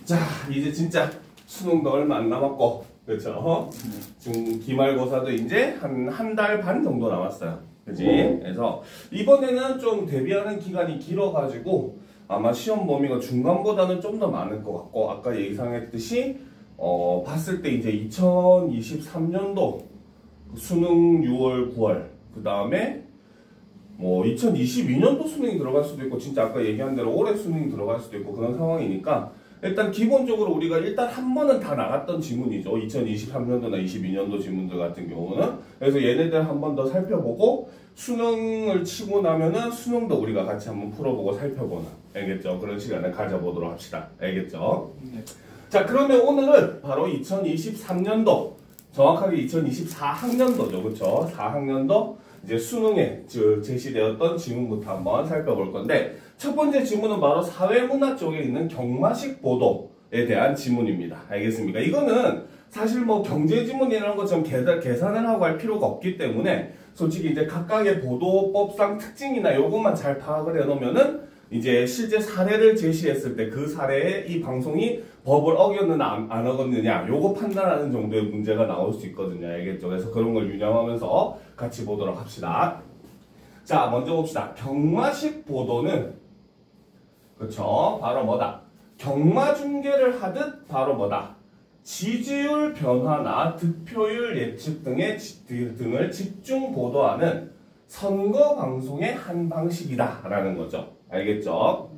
자, 이제 진짜 수능도 얼마 안 남았고, 그렇죠? 지금 기말고사도 이제 한 달 반 정도 남았어요. 그지? 그래서 이번에는 좀 대비하는 기간이 길어가지고 아마 시험 범위가 중간보다는 좀 더 많을 것 같고, 아까 예상했듯이 봤을 때 이제 2023년도 수능 6월, 9월, 그 다음에 뭐 2022년도 수능이 들어갈 수도 있고, 진짜 아까 얘기한 대로 올해 수능이 들어갈 수도 있고 그런 상황이니까, 일단 기본적으로 우리가 일단 한 번은 다 나갔던 지문이죠. 2023년도나 22년도 지문들 같은 경우는. 그래서 얘네들 한 번 더 살펴보고, 수능을 치고 나면은 수능도 우리가 같이 한번 풀어보고 살펴보는, 알겠죠? 그런 시간을 가져보도록 합시다. 알겠죠? 네. 자, 그러면 오늘은 바로 2023년도, 정확하게 2024학년도죠. 그쵸? 4학년도 이제 수능에 제시되었던 지문부터 한번 살펴볼 건데, 첫 번째 지문은 바로 사회문화 쪽에 있는 경마식 보도에 대한 지문입니다. 알겠습니까? 이거는 사실 뭐 경제 지문이라는 것처럼 계산을 하고 할 필요가 없기 때문에, 솔직히 이제 각각의 보도법상 특징이나 요것만 잘 파악을 해놓으면은 이제 실제 사례를 제시했을 때 그 사례에 이 방송이 법을 어겼느냐 안 어겼느냐 요거 판단하는 정도의 문제가 나올 수 있거든요. 알겠죠? 그래서 그런 걸 유념하면서 같이 보도록 합시다. 자, 먼저 봅시다. 경마식 보도는, 그쵸? 바로 뭐다? 경마 중계를 하듯 바로 뭐다? 지지율 변화나 득표율 예측 등을 집중 보도하는 선거 방송의 한 방식이다 라는 거죠. 알겠죠?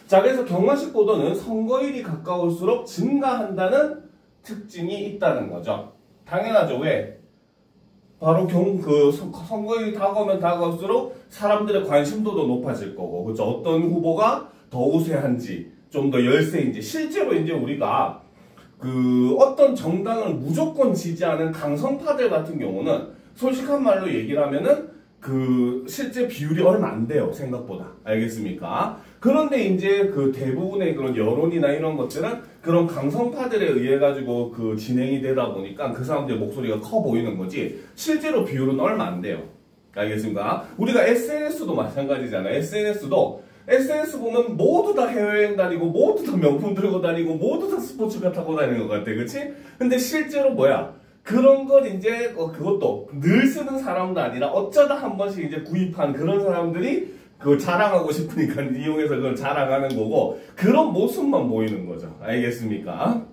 자, 그래서 경마식 보도는 선거일이 가까울수록 증가한다는 특징이 있다는 거죠. 당연하죠. 왜? 바로 선거일이 다가오면 다가올수록 사람들의 관심도도 높아질 거고, 그렇죠? 어떤 후보가 더 우세한지, 좀 더 열세인지, 실제로 이제 우리가 어떤 정당을 무조건 지지하는 강성파들 같은 경우는 솔직한 말로 얘기를 하면은 실제 비율이 얼마 안 돼요. 생각보다. 알겠습니까? 그런데 이제 대부분의 그런 여론이나 이런 것들은 그런 강성파들에 의해 가지고 진행이 되다 보니까 그 사람들의 목소리가 커 보이는 거지, 실제로 비율은 얼마 안 돼요. 알겠습니까? 우리가 SNS도 마찬가지잖아요. SNS 보면 모두 다 해외여행 다니고, 모두 다 명품 들고 다니고, 모두 다 스포츠카 타고 다니는 것 같아. 그치? 근데 실제로 뭐야? 그런 걸 이제, 그것도 늘 쓰는 사람도 아니라 어쩌다 한 번씩 이제 구입한 그런 사람들이 그걸 자랑하고 싶으니까 이용해서 그걸 자랑하는 거고, 그런 모습만 보이는 거죠. 알겠습니까?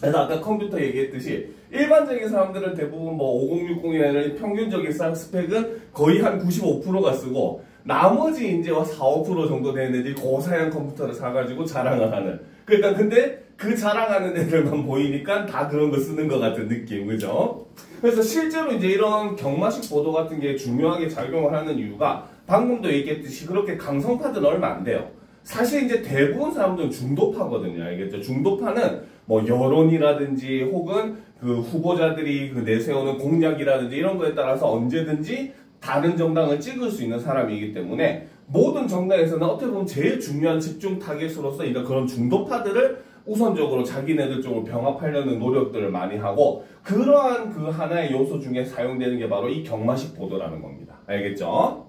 그래서 아까 컴퓨터 얘기했듯이 일반적인 사람들은 대부분 뭐 5060이나 평균적인 스펙은 거의 한 95%가 쓰고, 나머지 이제 4~5% 정도 되는 애들이 고사양 컴퓨터를 사가지고 자랑을 하는. 그러니까 근데 그 자랑하는 애들만 보이니까 다 그런 거 쓰는 것 같은 느낌, 그죠? 그래서 실제로 이제 이런 경마식 보도 같은 게 중요하게 작용을 하는 이유가, 방금도 얘기했듯이 그렇게 강성파들은 얼마 안 돼요. 사실 이제 대부분 사람들은 중도파거든요. 알겠죠? 중도파는 뭐 여론이라든지 혹은 후보자들이 내세우는 공약이라든지 이런 거에 따라서 언제든지 다른 정당을 찍을 수 있는 사람이기 때문에, 모든 정당에서는 어떻게 보면 제일 중요한 집중 타겟으로서 이런 그런 중도파들을 우선적으로 자기네들 쪽으로 병합하려는 노력들을 많이 하고, 그러한 하나의 요소 중에 사용되는 게 바로 이 경마식 보도라는 겁니다. 알겠죠?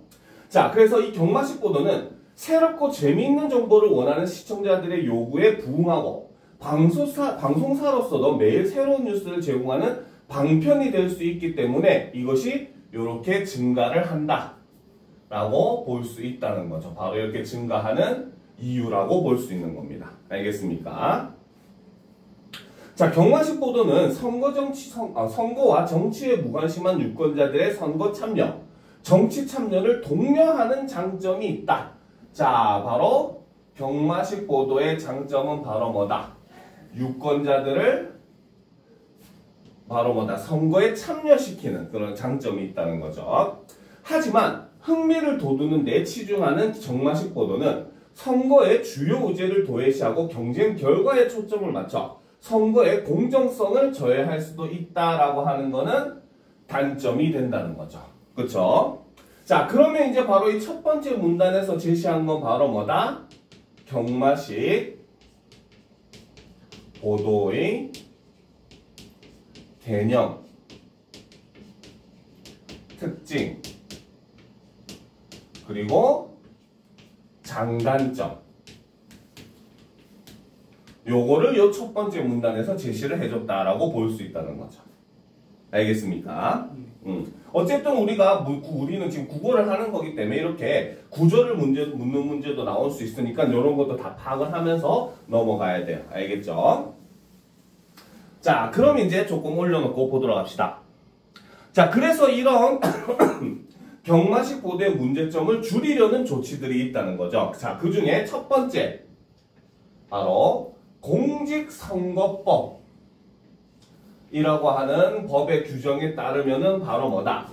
자, 그래서 이 경마식 보도는 새롭고 재미있는 정보를 원하는 시청자들의 요구에 부응하고, 방송사로서도 매일 새로운 뉴스를 제공하는 방편이 될 수 있기 때문에 이것이 이렇게 증가를 한다 라고 볼 수 있다는 거죠. 바로 이렇게 증가하는 이유라고 볼 수 있는 겁니다. 알겠습니까? 자, 경마식 보도는 선거와 정치에 무관심한 유권자들의 선거 참여, 정치 참여를 독려하는 장점이 있다. 자, 바로 경마식 보도의 장점은 바로 뭐다? 유권자들을 바로 뭐다? 선거에 참여시키는 그런 장점이 있다는 거죠. 하지만 흥미를 돋우는 데 치중하는 경마식 보도는 선거의 주요 의제를 도외시하고 경쟁 결과에 초점을 맞춰 선거의 공정성을 저해할 수도 있다라고 하는 거는 단점이 된다는 거죠. 그쵸? 자, 그러면 이제 바로 이 첫 번째 문단에서 제시한 건 바로 뭐다? 경마식 보도의 개념, 특징, 그리고 장단점. 요거를 요 첫 번째 문단에서 제시를 해줬다라고 볼 수 있다는 거죠. 알겠습니까? 어쨌든 우리는 지금 국어를 하는 거기 때문에 이렇게 구조를 묻는 문제도 나올 수 있으니까 이런 것도 다 파악을 하면서 넘어가야 돼요. 알겠죠? 자, 그럼 이제 조금 올려놓고 보도록 합시다. 자, 그래서 이런 경마식 보도의 문제점을 줄이려는 조치들이 있다는 거죠. 자, 그 중에 첫 번째, 바로 공직선거법. 이라고 하는 법의 규정에 따르면은 바로 뭐다?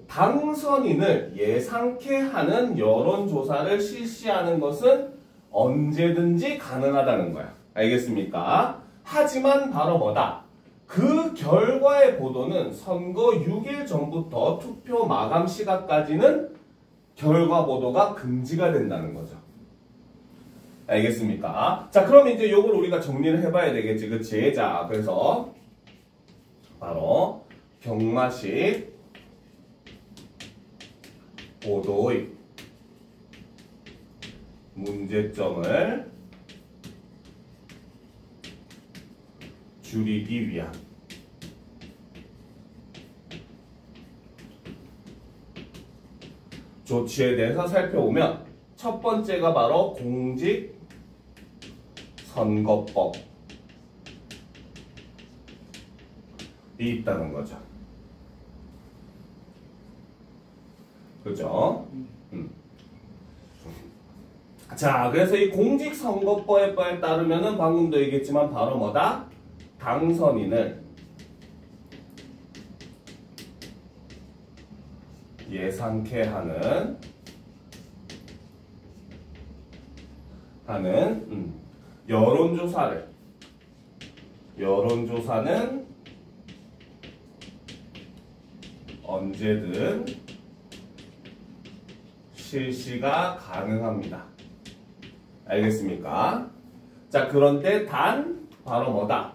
당선인을 예상케 하는 여론조사를 실시하는 것은 언제든지 가능하다는 거야. 알겠습니까? 하지만 바로 뭐다? 그 결과의 보도는 선거 6일 전부터 투표 마감 시각까지는 결과 보도가 금지가 된다는 거죠. 알겠습니까? 자, 그럼 이제 요걸 우리가 정리를 해봐야 되겠지. 그치? 자, 그래서 바로 경마식 보도의 문제점을 줄이기 위한 조치에 대해서 살펴보면 첫 번째가 바로 공직선거법 이 있다는 거죠. 그죠? 자, 그래서 이 공직선거법에 따르면은 방금도 얘기했지만 바로 뭐다? 당선인을 예상케 하는 여론조사는 언제든 실시가 가능합니다. 알겠습니까? 자, 그런데 단 바로 뭐다?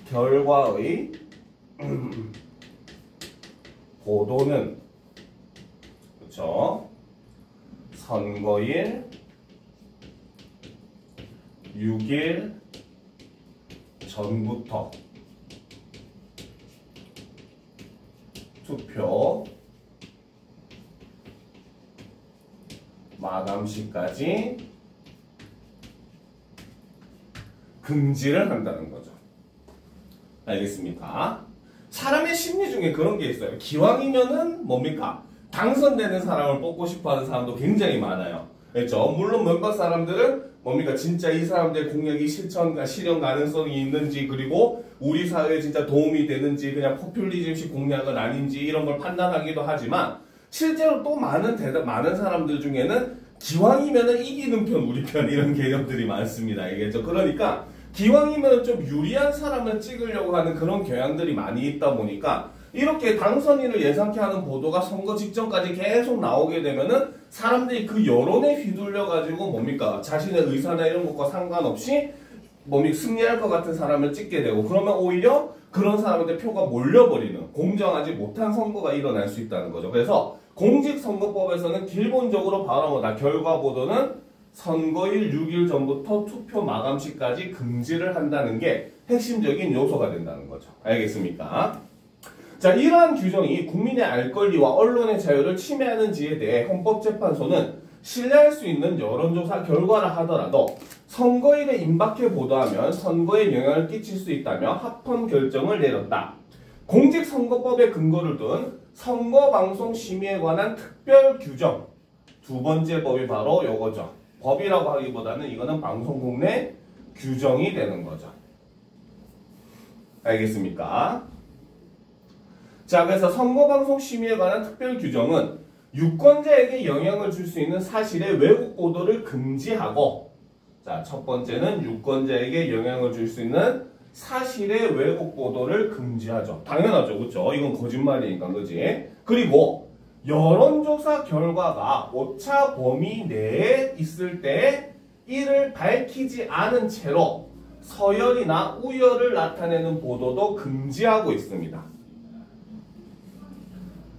결과의 보도는 그렇죠? 선거일 6일 전부터 투표 마감시까지 금지를 한다는 거죠. 알겠습니까? 사람의 심리 중에 그런 게 있어요. 기왕이면은 뭡니까? 당선되는 사람을 뽑고 싶어하는 사람도 굉장히 많아요. 그렇죠? 물론 몇몇 사람들은 뭡니까? 진짜 이 사람들의 공약이 실현 가능성이 있는지, 그리고 우리 사회에 진짜 도움이 되는지, 그냥 포퓰리즘식 공약은 아닌지 이런 걸 판단하기도 하지만, 실제로 또 많은 사람들 중에는 기왕이면은 이기는 편, 우리 편 이런 개념들이 많습니다. 알겠죠? 그러니까 기왕이면 좀 유리한 사람을 찍으려고 하는 그런 경향들이 많이 있다 보니까 이렇게 당선인을 예상케 하는 보도가 선거 직전까지 계속 나오게 되면은 사람들이 그 여론에 휘둘려 가지고 뭡니까? 자신의 의사나 이런 것과 상관없이 승리할 것 같은 사람을 찍게 되고, 그러면 오히려 그런 사람한테 표가 몰려버리는 공정하지 못한 선거가 일어날 수 있다는 거죠. 그래서 공직선거법에서는 기본적으로 바로 뭐다? 결과 보도는 선거일 6일 전부터 투표 마감시까지 금지를 한다는 게 핵심적인 요소가 된다는 거죠. 알겠습니까? 자, 이러한 규정이 국민의 알 권리와 언론의 자유를 침해하는지에 대해 헌법재판소는 신뢰할 수 있는 여론조사 결과라 하더라도 선거일에 임박해 보도하면 선거에 영향을 끼칠 수 있다며 합헌 결정을 내렸다. 공직선거법에 근거를 둔 선거방송심의에 관한 특별 규정, 두 번째 법이 바로 요거죠. 법이라고 하기보다는 이거는 방송국 내 규정이 되는 거죠. 알겠습니까? 자, 그래서 선거방송심의에 관한 특별 규정은 유권자에게 영향을 줄 수 있는 사실의 왜곡 보도를 금지하고, 자, 첫 번째는 유권자에게 영향을 줄 수 있는 사실의 왜곡 보도를 금지하죠. 당연하죠. 그렇죠? 이건 거짓말이니까. 그지? 그리고 여론조사 결과가 오차 범위 내에 있을 때 이를 밝히지 않은 채로 서열이나 우열을 나타내는 보도도 금지하고 있습니다.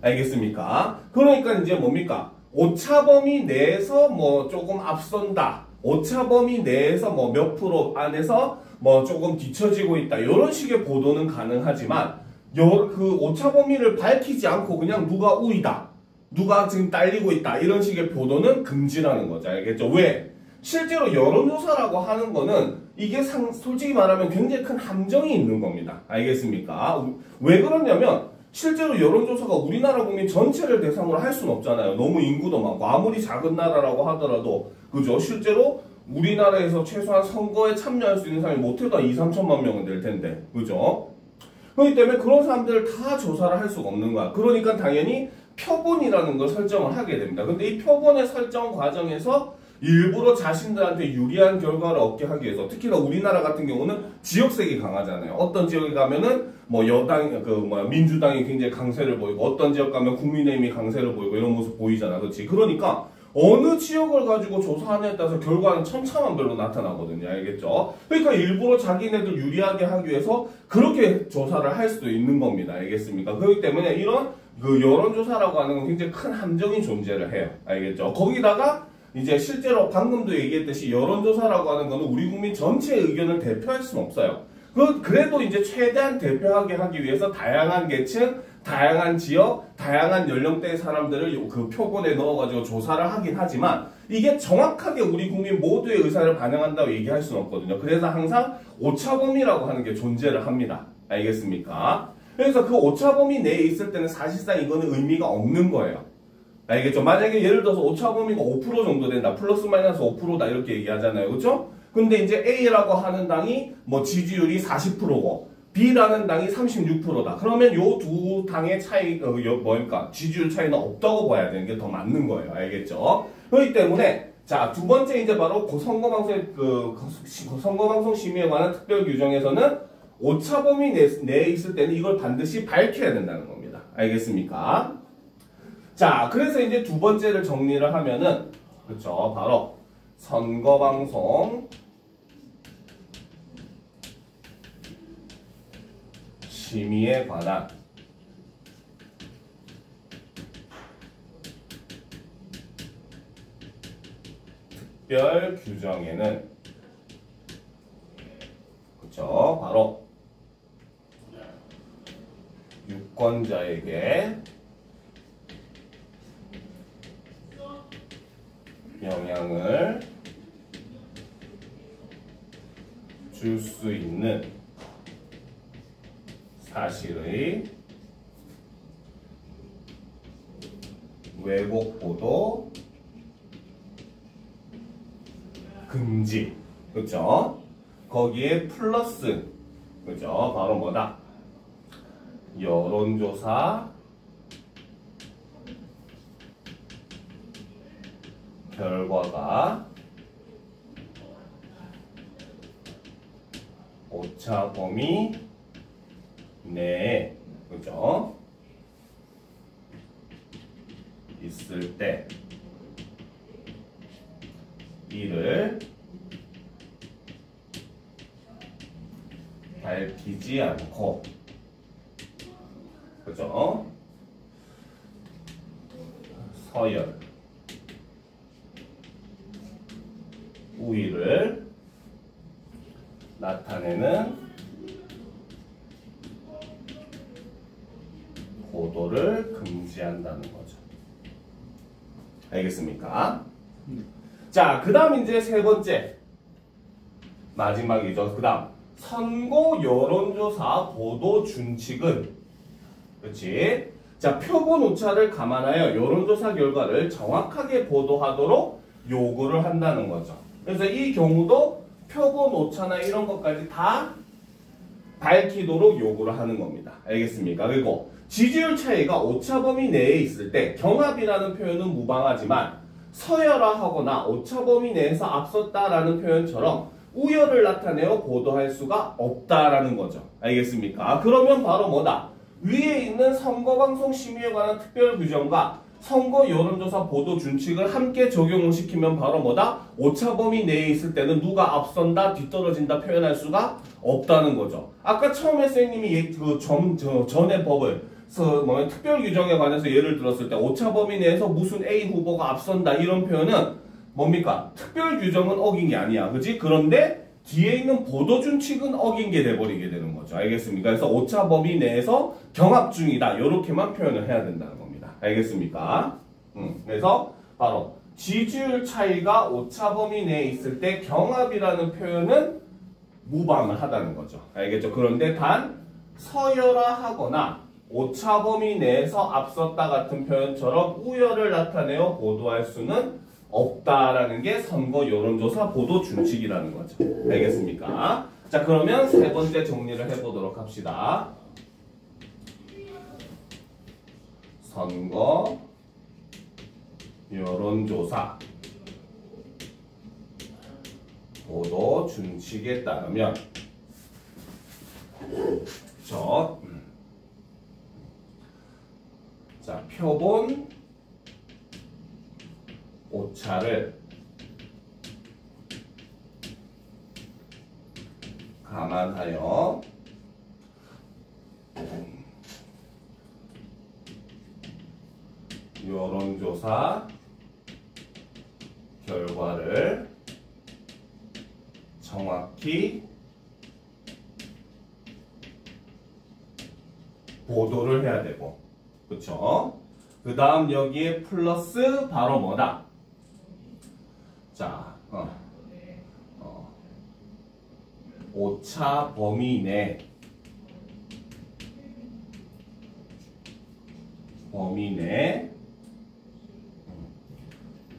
알겠습니까? 그러니까 이제 뭡니까? 오차 범위 내에서 뭐 조금 앞선다. 오차 범위 내에서 뭐 몇 프로 안에서 뭐 조금 뒤처지고 있다. 이런 식의 보도는 가능하지만 그 오차 범위를 밝히지 않고 그냥 누가 우위다. 누가 지금 딸리고 있다. 이런 식의 보도는 금지라는 거죠. 알겠죠? 왜? 실제로 여론조사라고 하는 거는 이게 솔직히 말하면 굉장히 큰 함정이 있는 겁니다. 알겠습니까? 왜 그러냐면 실제로 여론조사가 우리나라 국민 전체를 대상으로 할 수는 없잖아요. 너무 인구도 많고 아무리 작은 나라라고 하더라도 그죠? 실제로 우리나라에서 최소한 선거에 참여할 수 있는 사람이 못해도 한 2, 3천만 명은 될 텐데 그죠? 그렇기 때문에 그런 사람들을 다 조사를 할 수가 없는 거야. 그러니까 당연히 표본이라는 걸 설정을 하게 됩니다. 근데 이 표본의 설정 과정에서 일부러 자신들한테 유리한 결과를 얻게 하기 위해서 특히나 우리나라 같은 경우는 지역색이 강하잖아요. 어떤 지역에 가면은 뭐 민주당이 굉장히 강세를 보이고 어떤 지역 가면 국민의힘이 강세를 보이고 이런 모습 보이잖아. 그렇지? 그러니까 어느 지역을 가지고 조사하느냐에 따라서 결과는 천차만별로 나타나거든요. 알겠죠? 그러니까 일부러 자기네들 유리하게 하기 위해서 그렇게 조사를 할 수도 있는 겁니다. 알겠습니까? 그렇기 때문에 이런 그 여론조사라고 하는 건 굉장히 큰 함정이 존재를 해요. 알겠죠? 거기다가 이제 실제로 방금도 얘기했듯이 여론조사라고 하는 거는 우리 국민 전체의 의견을 대표할 수는 없어요. 그래도 이제 최대한 대표하게 하기 위해서 다양한 계층, 다양한 지역, 다양한 연령대의 사람들을 그 표본에 넣어가지고 조사를 하긴 하지만 이게 정확하게 우리 국민 모두의 의사를 반영한다고 얘기할 수는 없거든요. 그래서 항상 오차범위라고 하는 게 존재를 합니다. 알겠습니까? 그래서 그 오차범위 내에 있을 때는 사실상 이거는 의미가 없는 거예요. 알겠죠? 만약에 예를 들어서 오차범위가 5% 정도 된다. 플러스 마이너스 5%다. 이렇게 얘기하잖아요. 그렇죠? 근데 이제 A라고 하는 당이 뭐 지지율이 40%고 B라는 당이 36%다. 그러면 요 두 당의 차이, 지지율 차이는 없다고 봐야 되는 게 더 맞는 거예요. 알겠죠? 그렇기 때문에 자, 두 번째 이제 바로 선거방송 심의에 관한 특별 규정에서는 오차범위 내에 있을 때는 이걸 반드시 밝혀야 된다는 겁니다. 알겠습니까? 자, 그래서 이제 두 번째를 정리를 하면은, 그쵸, 바로, 선거방송 심의에 관한 특별 규정에는, 그쵸, 바로, 유권자에게 영향을 줄 수 있는 사실의 왜곡 보도 금지. 그렇죠? 거기에 플러스, 그렇죠? 바로 뭐다? 여론조사 결과가 오차 범위 내에, 그죠? 있을 때 이를 밝히지 않고, 그죠? 서열 우위를 나타내는 보도를 금지한다는 거죠. 알겠습니까? 자, 그 다음 이제 세 번째 마지막이죠. 그 다음 선거 여론조사 보도 준칙은, 그렇지? 자, 표본 오차를 감안하여 여론조사 결과를 정확하게 보도하도록 요구를 한다는 거죠. 그래서 이 경우도 표본 오차나 이런 것까지 다 밝히도록 요구를 하는 겁니다. 알겠습니까? 그리고 지지율 차이가 오차 범위 내에 있을 때 경합이라는 표현은 무방하지만 서열화하거나 오차 범위 내에서 앞섰다라는 표현처럼 우열을 나타내어 보도할 수가 없다라는 거죠. 알겠습니까? 그러면 바로 뭐다? 위에 있는 선거방송 심의에 관한 특별 규정과 선거 여론조사 보도 준칙을 함께 적용을 시키면 바로 뭐다? 오차 범위 내에 있을 때는 누가 앞선다, 뒤떨어진다 표현할 수가 없다는 거죠. 아까 처음에 선생님이 전의 법을 뭐 특별 규정에 관해서 예를 들었을 때 오차 범위 내에서 무슨 A 후보가 앞선다 이런 표현은 뭡니까? 특별 규정은 어긴 게 아니야. 그지? 그런데 뒤에 있는 보도 준칙은 어긴 게 돼버리게 되는 거죠. 알겠습니까? 그래서 오차 범위 내에서 경합 중이다. 이렇게만 표현을 해야 된다는 겁니다. 알겠습니까? 그래서 바로 지지율 차이가 오차 범위 내에 있을 때 경합이라는 표현은 무방을 하다는 거죠. 알겠죠? 그런데 단 서열화하거나 오차 범위 내에서 앞섰다 같은 표현처럼 우열을 나타내어 보도할 수는 없다라는 게 선거 여론조사 보도 준칙이라는 거죠. 알겠습니까? 자, 그러면 세 번째 정리를 해보도록 합시다. 선거 여론조사 보도 준칙에 따르면 자, 표본 오차를 감안하여 여론조사 결과를 정확히 보도를 해야 되고, 그쵸? 그 다음 여기에 플러스 바로 뭐다? 자, 오차 범위 내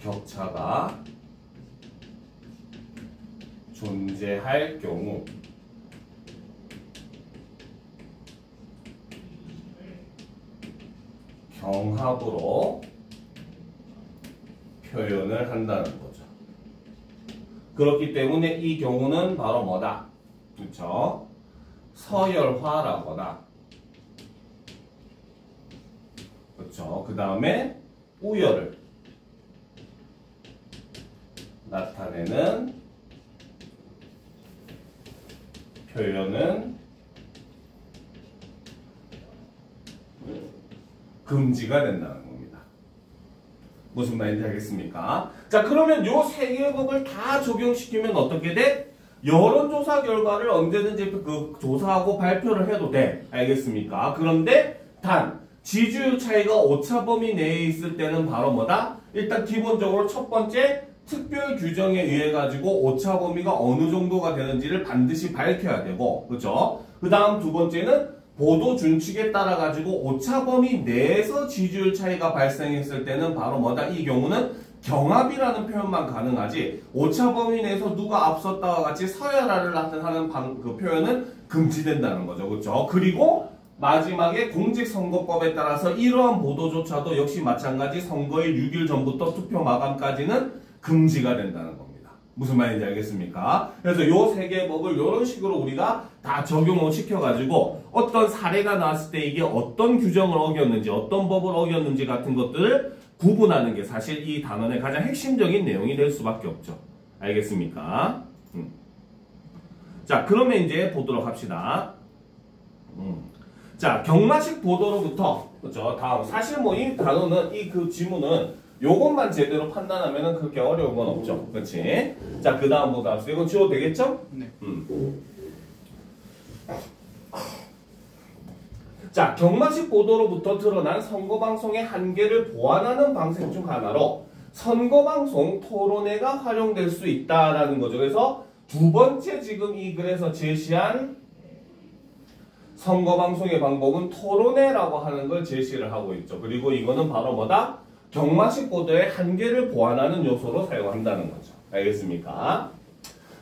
격차가 존재할 경우 경합으로 표현을 한다는 거죠. 그렇기 때문에 이 경우는 바로 뭐다? 그렇죠? 서열화라거나, 그렇죠? 그 다음에 우열을 나타내는 표현은 금지가 된다는 겁니다. 무슨 말인지 알겠습니까? 자, 그러면 요 세 개의 법을 다 적용시키면 어떻게 돼? 여론조사 결과를 언제든지 그 조사하고 발표를 해도 돼. 알겠습니까? 그런데 단 지지율 차이가 오차 범위 내에 있을 때는 바로 뭐다? 일단 기본적으로 첫 번째 특별 규정에 의해 가지고 오차 범위가 어느 정도가 되는지를 반드시 밝혀야 되고, 그렇죠? 그 다음 두 번째는 보도 준칙에 따라 가지고 오차 범위 내에서 지지율 차이가 발생했을 때는 바로 뭐다? 이 경우는 경합이라는 표현만 가능하지, 오차 범위 내에서 누가 앞섰다와 같이 서열화를 나타내는 그 표현은 금지된다는 거죠. 그렇죠? 그리고 마지막에 공직선거법에 따라서 이러한 보도조차도 역시 마찬가지 선거일 6일 전부터 투표 마감까지는 금지가 된다는 겁니다. 무슨 말인지 알겠습니까? 그래서 요 세 개의 법을 이런 식으로 우리가 다 적용을 시켜가지고 어떤 사례가 나왔을 때 이게 어떤 규정을 어겼는지, 어떤 법을 어겼는지 같은 것들을 구분하는 게 사실 이 단원의 가장 핵심적인 내용이 될 수밖에 없죠. 알겠습니까? 자, 그러면 이제 보도록 합시다. 자, 경마식 보도로부터, 그렇죠? 다음, 사실 뭐 이 단어는, 이 그 지문은 요것만 제대로 판단하면은 그렇게 어려운 건 없죠. 그렇지? 자, 그 다음 보도 합시다. 이건 지워도 되겠죠? 네. 자, 경마식 보도로부터 드러난 선거방송의 한계를 보완하는 방식 중 하나로 선거방송 토론회가 활용될 수 있다라는 거죠. 그래서 두 번째 지금 이 글에서 제시한 선거방송의 방법은 토론회라고 하는 걸 제시를 하고 있죠. 그리고 이거는 바로 뭐다? 경마식 보도의 한계를 보완하는 요소로 사용한다는 거죠. 알겠습니까?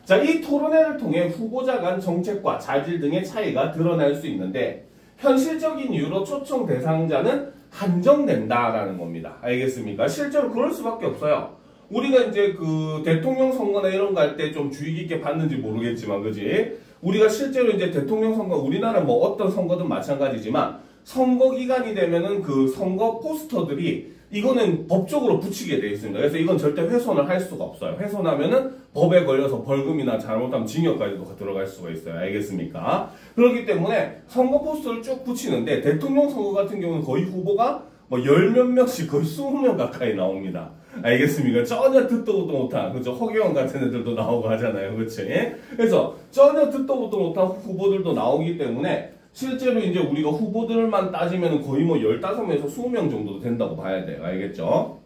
자, 이 토론회를 통해 후보자 간 정책과 자질 등의 차이가 드러날 수 있는데 현실적인 이유로 초청 대상자는 한정된다라는 겁니다. 알겠습니까? 실제로 그럴 수밖에 없어요. 우리가 이제 그 대통령 선거나 이런 거 할 때 좀 주의 깊게 봤는지 모르겠지만, 그지? 우리가 실제로 이제 대통령 선거, 우리나라 뭐 어떤 선거든 마찬가지지만 선거 기간이 되면은 그 선거 포스터들이 이거는 법적으로 붙이게 되어 있습니다. 그래서 이건 절대 훼손을 할 수가 없어요. 훼손하면은 법에 걸려서 벌금이나 잘못하면 징역까지도 들어갈 수가 있어요. 알겠습니까? 그렇기 때문에 선거 포스터를 쭉 붙이는데 대통령 선거 같은 경우는 거의 후보가 뭐 열 몇 명씩 거의 20명 가까이 나옵니다. 알겠습니까? 전혀 듣도 보도 못한, 그죠? 허경영 같은 애들도 나오고 하잖아요. 그치? 그래서 전혀 듣도 보도 못한 후보들도 나오기 때문에 실제로 이제 우리가 후보들만 따지면 거의 뭐 15명에서 20명 정도 된다고 봐야 돼요. 알겠죠?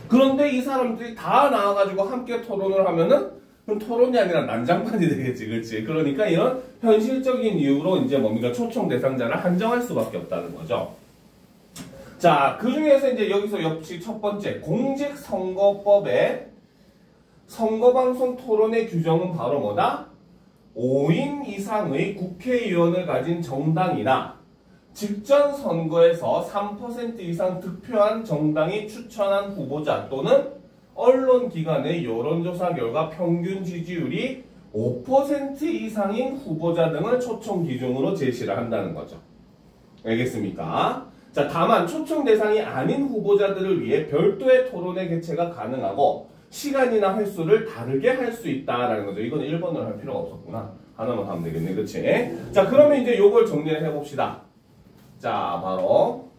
그런데 이 사람들이 다 나와가지고 함께 토론을 하면은 그럼 토론이 아니라 난장판이 되겠지. 그렇지? 그러니까 이런 현실적인 이유로 이제 뭡니까? 초청 대상자를 한정할 수밖에 없다는 거죠. 자, 그 중에서 이제 여기서 역시 첫 번째, 공직선거법의 선거방송 토론의 규정은 바로 뭐다? 5인 이상의 국회의원을 가진 정당이나 직전 선거에서 3% 이상 득표한 정당이 추천한 후보자 또는 언론기관의 여론조사 결과 평균 지지율이 5% 이상인 후보자 등을 초청 기준으로 제시를 한다는 거죠. 알겠습니까? 자, 다만 초청 대상이 아닌 후보자들을 위해 별도의 토론회 개최가 가능하고 시간이나 횟수를 다르게 할 수 있다라는 거죠. 이거는 1번으로 할 필요가 없었구나. 하나만 하면 되겠네. 그치? 자, 그러면 이제 요걸 정리를 해봅시다. 자, 바로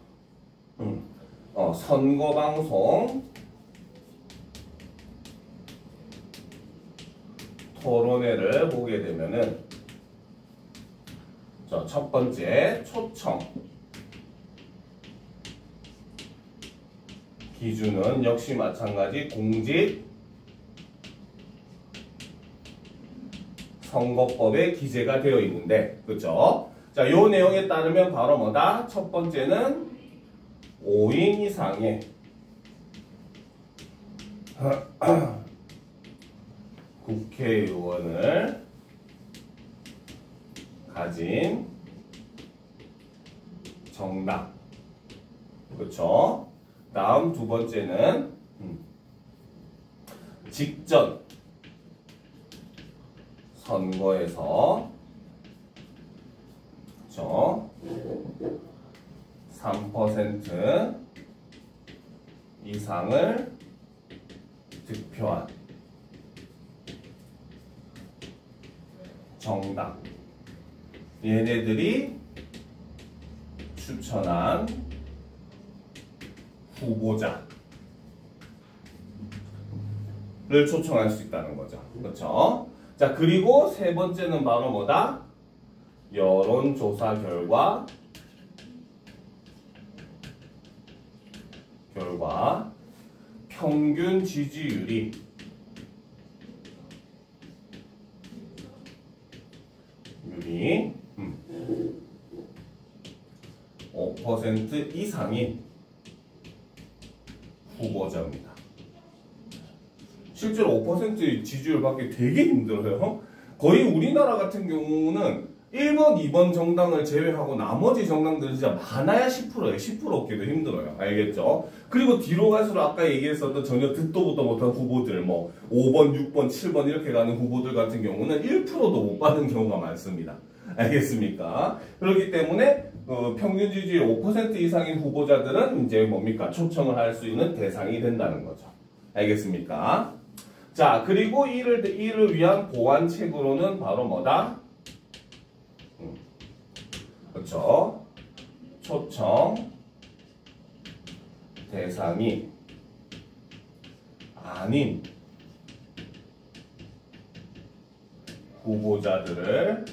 선거방송 토론회를 보게 되면은 자, 첫 번째 초청 기준은 역시 마찬가지 공직 선거법에 기재가 되어 있는데, 그렇죠? 자, 요 내용에 따르면 바로 뭐다? 첫 번째는 5인 이상의 국회의원을 가진 정당, 그렇죠? 다음 두 번째는 직전 선거에서 그렇죠? 3% 이상을 득표한 정당, 얘네들이 추천한 후보자를 초청할 수 있다는 거죠. 그렇죠? 자, 그리고 세 번째는 바로 뭐다? 여론조사 결과 평균 지지율이 5% 이상인 후보자입니다. 실제로 5% 지지율 받기 되게 힘들어요. 거의 우리나라 같은 경우는 1번, 2번 정당을 제외하고 나머지 정당들은 진짜 많아야 10%예요. 10% 얻기도 힘들어요. 알겠죠? 그리고 뒤로 갈수록 아까 얘기했었던 전혀 듣도 보도 못한 후보들, 뭐 5번, 6번, 7번 이렇게 가는 후보들 같은 경우는 1%도 못 받는 경우가 많습니다. 알겠습니까? 그렇기 때문에 평균 지지율 5% 이상인 후보자들은 이제 뭡니까? 초청을 할 수 있는 대상이 된다는 거죠. 알겠습니까? 자, 그리고 이를 위한 보완책으로는 바로 뭐다? 그렇죠? 초청 대상이 아닌 후보자들을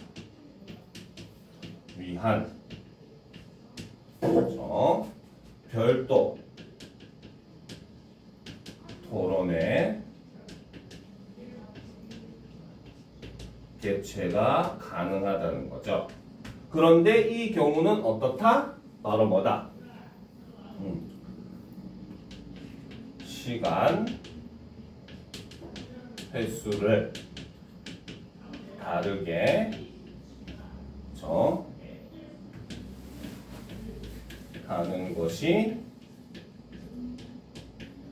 위한 그렇죠? 별도 토론회 개최가 가능하다는 거죠. 그런데 이 경우는 어떻다? 바로 뭐다? 시간, 횟수를 다르게 하는 것이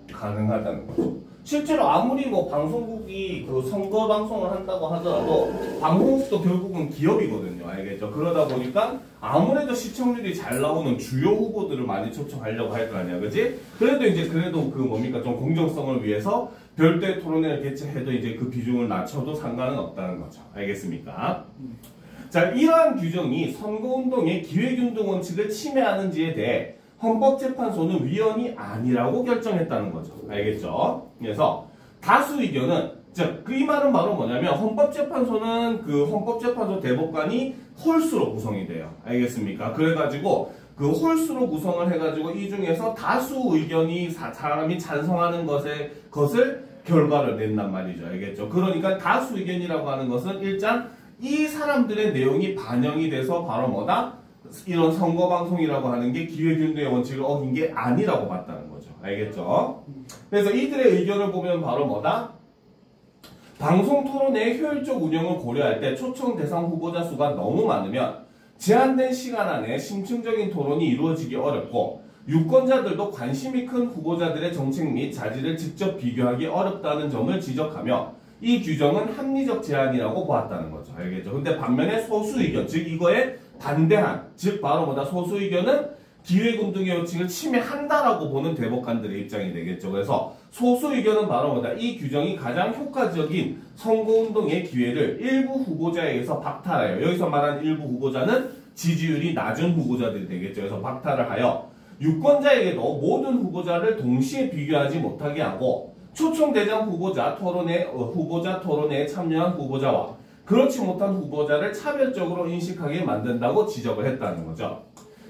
가능하다는 거죠. 실제로 아무리 뭐 방송국이 그 선거 방송을 한다고 하더라도 방송국도 결국은 기업이거든요. 알겠죠? 그러다 보니까 아무래도 시청률이 잘 나오는 주요 후보들을 많이 초청하려고 할 거 아니야, 그지? 그래도 그 뭡니까 좀 공정성을 위해서 별도의 토론회를 개최해도 이제 그 비중을 낮춰도 상관은 없다는 거죠. 알겠습니까? 자, 이러한 규정이 선거운동의 기획운동 원칙을 침해하는지에 대해 헌법재판소는 위헌이 아니라고 결정했다는 거죠. 알겠죠? 그래서 다수 의견은 즉 이 말은 바로 뭐냐면 헌법재판소는 그 헌법재판소 대법관이 홀수로 구성이 돼요. 알겠습니까? 그래가지고 그 홀수로 구성을 해가지고 이 중에서 다수 의견이 사람이 찬성하는 것을 결과를 낸단 말이죠. 알겠죠? 그러니까 다수 의견이라고 하는 것은 일단 이 사람들의 내용이 반영이 돼서 바로 뭐다? 이런 선거방송이라고 하는 게 기획운동의 원칙을 어긴 게 아니라고 봤다는 거죠. 알겠죠? 그래서 이들의 의견을 보면 바로 뭐다? 방송토론회의 효율적 운영을 고려할 때 초청 대상 후보자 수가 너무 많으면 제한된 시간 안에 심층적인 토론이 이루어지기 어렵고 유권자들도 관심이 큰 후보자들의 정책 및 자질을 직접 비교하기 어렵다는 점을 지적하며 이 규정은 합리적 제한이라고 보았다는 거죠. 알겠죠? 근데 반면에 소수 의견, 즉 이거에 반대한, 즉 바로 뭐다? 소수 의견은 기획운동의 원칙을 침해한다라고 보는 대법관들의 입장이 되겠죠. 그래서 소수 의견은 바로 뭐다? 이 규정이 가장 효과적인 선거운동의 기회를 일부 후보자에 의해서 박탈하여, 여기서 말하는 일부 후보자는 지지율이 낮은 후보자들이 되겠죠. 그래서 박탈을 하여 유권자에게도 모든 후보자를 동시에 비교하지 못하게 하고 초청 대상 후보자 토론회에 참여한 후보자와 그렇지 못한 후보자를 차별적으로 인식하게 만든다고 지적을 했다는 거죠.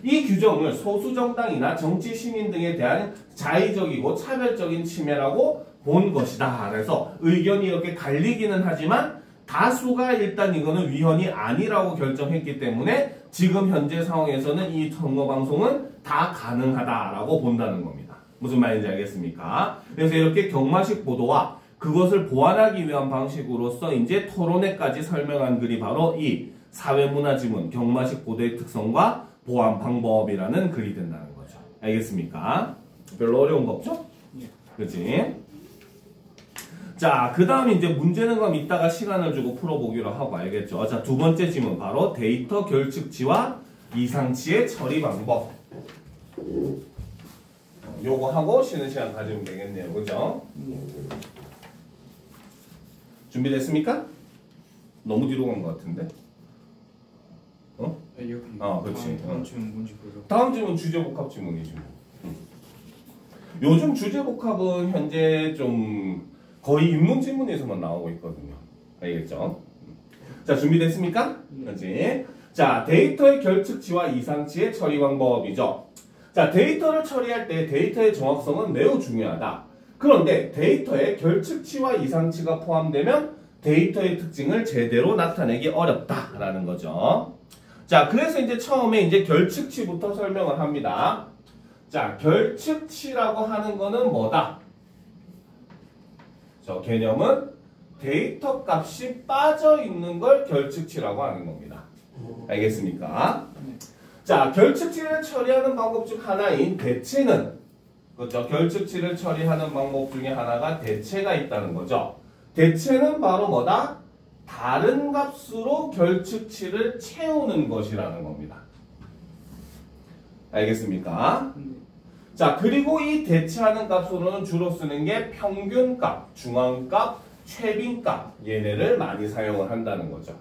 이 규정을 소수정당이나 정치시민 등에 대한 자의적이고 차별적인 침해라고 본 것이다. 그래서 의견이 이렇게 갈리기는 하지만 다수가 일단 이거는 위헌이 아니라고 결정했기 때문에 지금 현재 상황에서는 이 선거방송은 다 가능하다라고 본다는 겁니다. 무슨 말인지 알겠습니까? 그래서 이렇게 경마식 보도와 그것을 보완하기 위한 방식으로서 이제 토론회까지 설명한 글이 바로 이 사회문화지문 경마식 보도의 특성과 보완 방법이라는 글이 된다는 거죠. 알겠습니까? 별로 어려운 거 없죠? 그치? 자, 그 다음 이제 문제는 그럼 이따가 시간을 주고 풀어보기로 하고 알겠죠? 자, 두 번째 지문 바로 데이터 결측치와 이상치의 처리 방법. 요거 하고 쉬는 시간 가지면 되겠네요. 그죠? 준비됐습니까? 너무 뒤로 간 것 같은데? 어? 그렇지. 다음 질문 뭔지 보죠. 다음 질문 주제복합 질문이죠. 요즘 주제복합은 현재 좀 거의 입문 질문에서만 나오고 있거든요. 알겠죠? 자, 준비됐습니까? 그렇지? 자, 데이터의 결측치와 이상치의 처리 방법이죠. 자, 데이터를 처리할 때 데이터의 정확성은 매우 중요하다. 그런데 데이터에 결측치와 이상치가 포함되면 데이터의 특징을 제대로 나타내기 어렵다라는 거죠. 자, 그래서 이제 처음에 이제 결측치부터 설명을 합니다. 자, 결측치라고 하는 거는 뭐다? 저 개념은 데이터 값이 빠져 있는 걸 결측치라고 하는 겁니다. 알겠습니까? 자, 결측치를 처리하는 방법 중 하나인 대체는, 그렇죠? 결측치를 처리하는 방법 중에 하나가 대체가 있다는 거죠. 대체는 바로 뭐다? 다른 값으로 결측치를 채우는 것이라는 겁니다. 알겠습니까? 자, 그리고 이 대체하는 값으로는 주로 쓰는 게 평균값, 중앙값, 최빈값 얘네를 많이 사용을 한다는 거죠.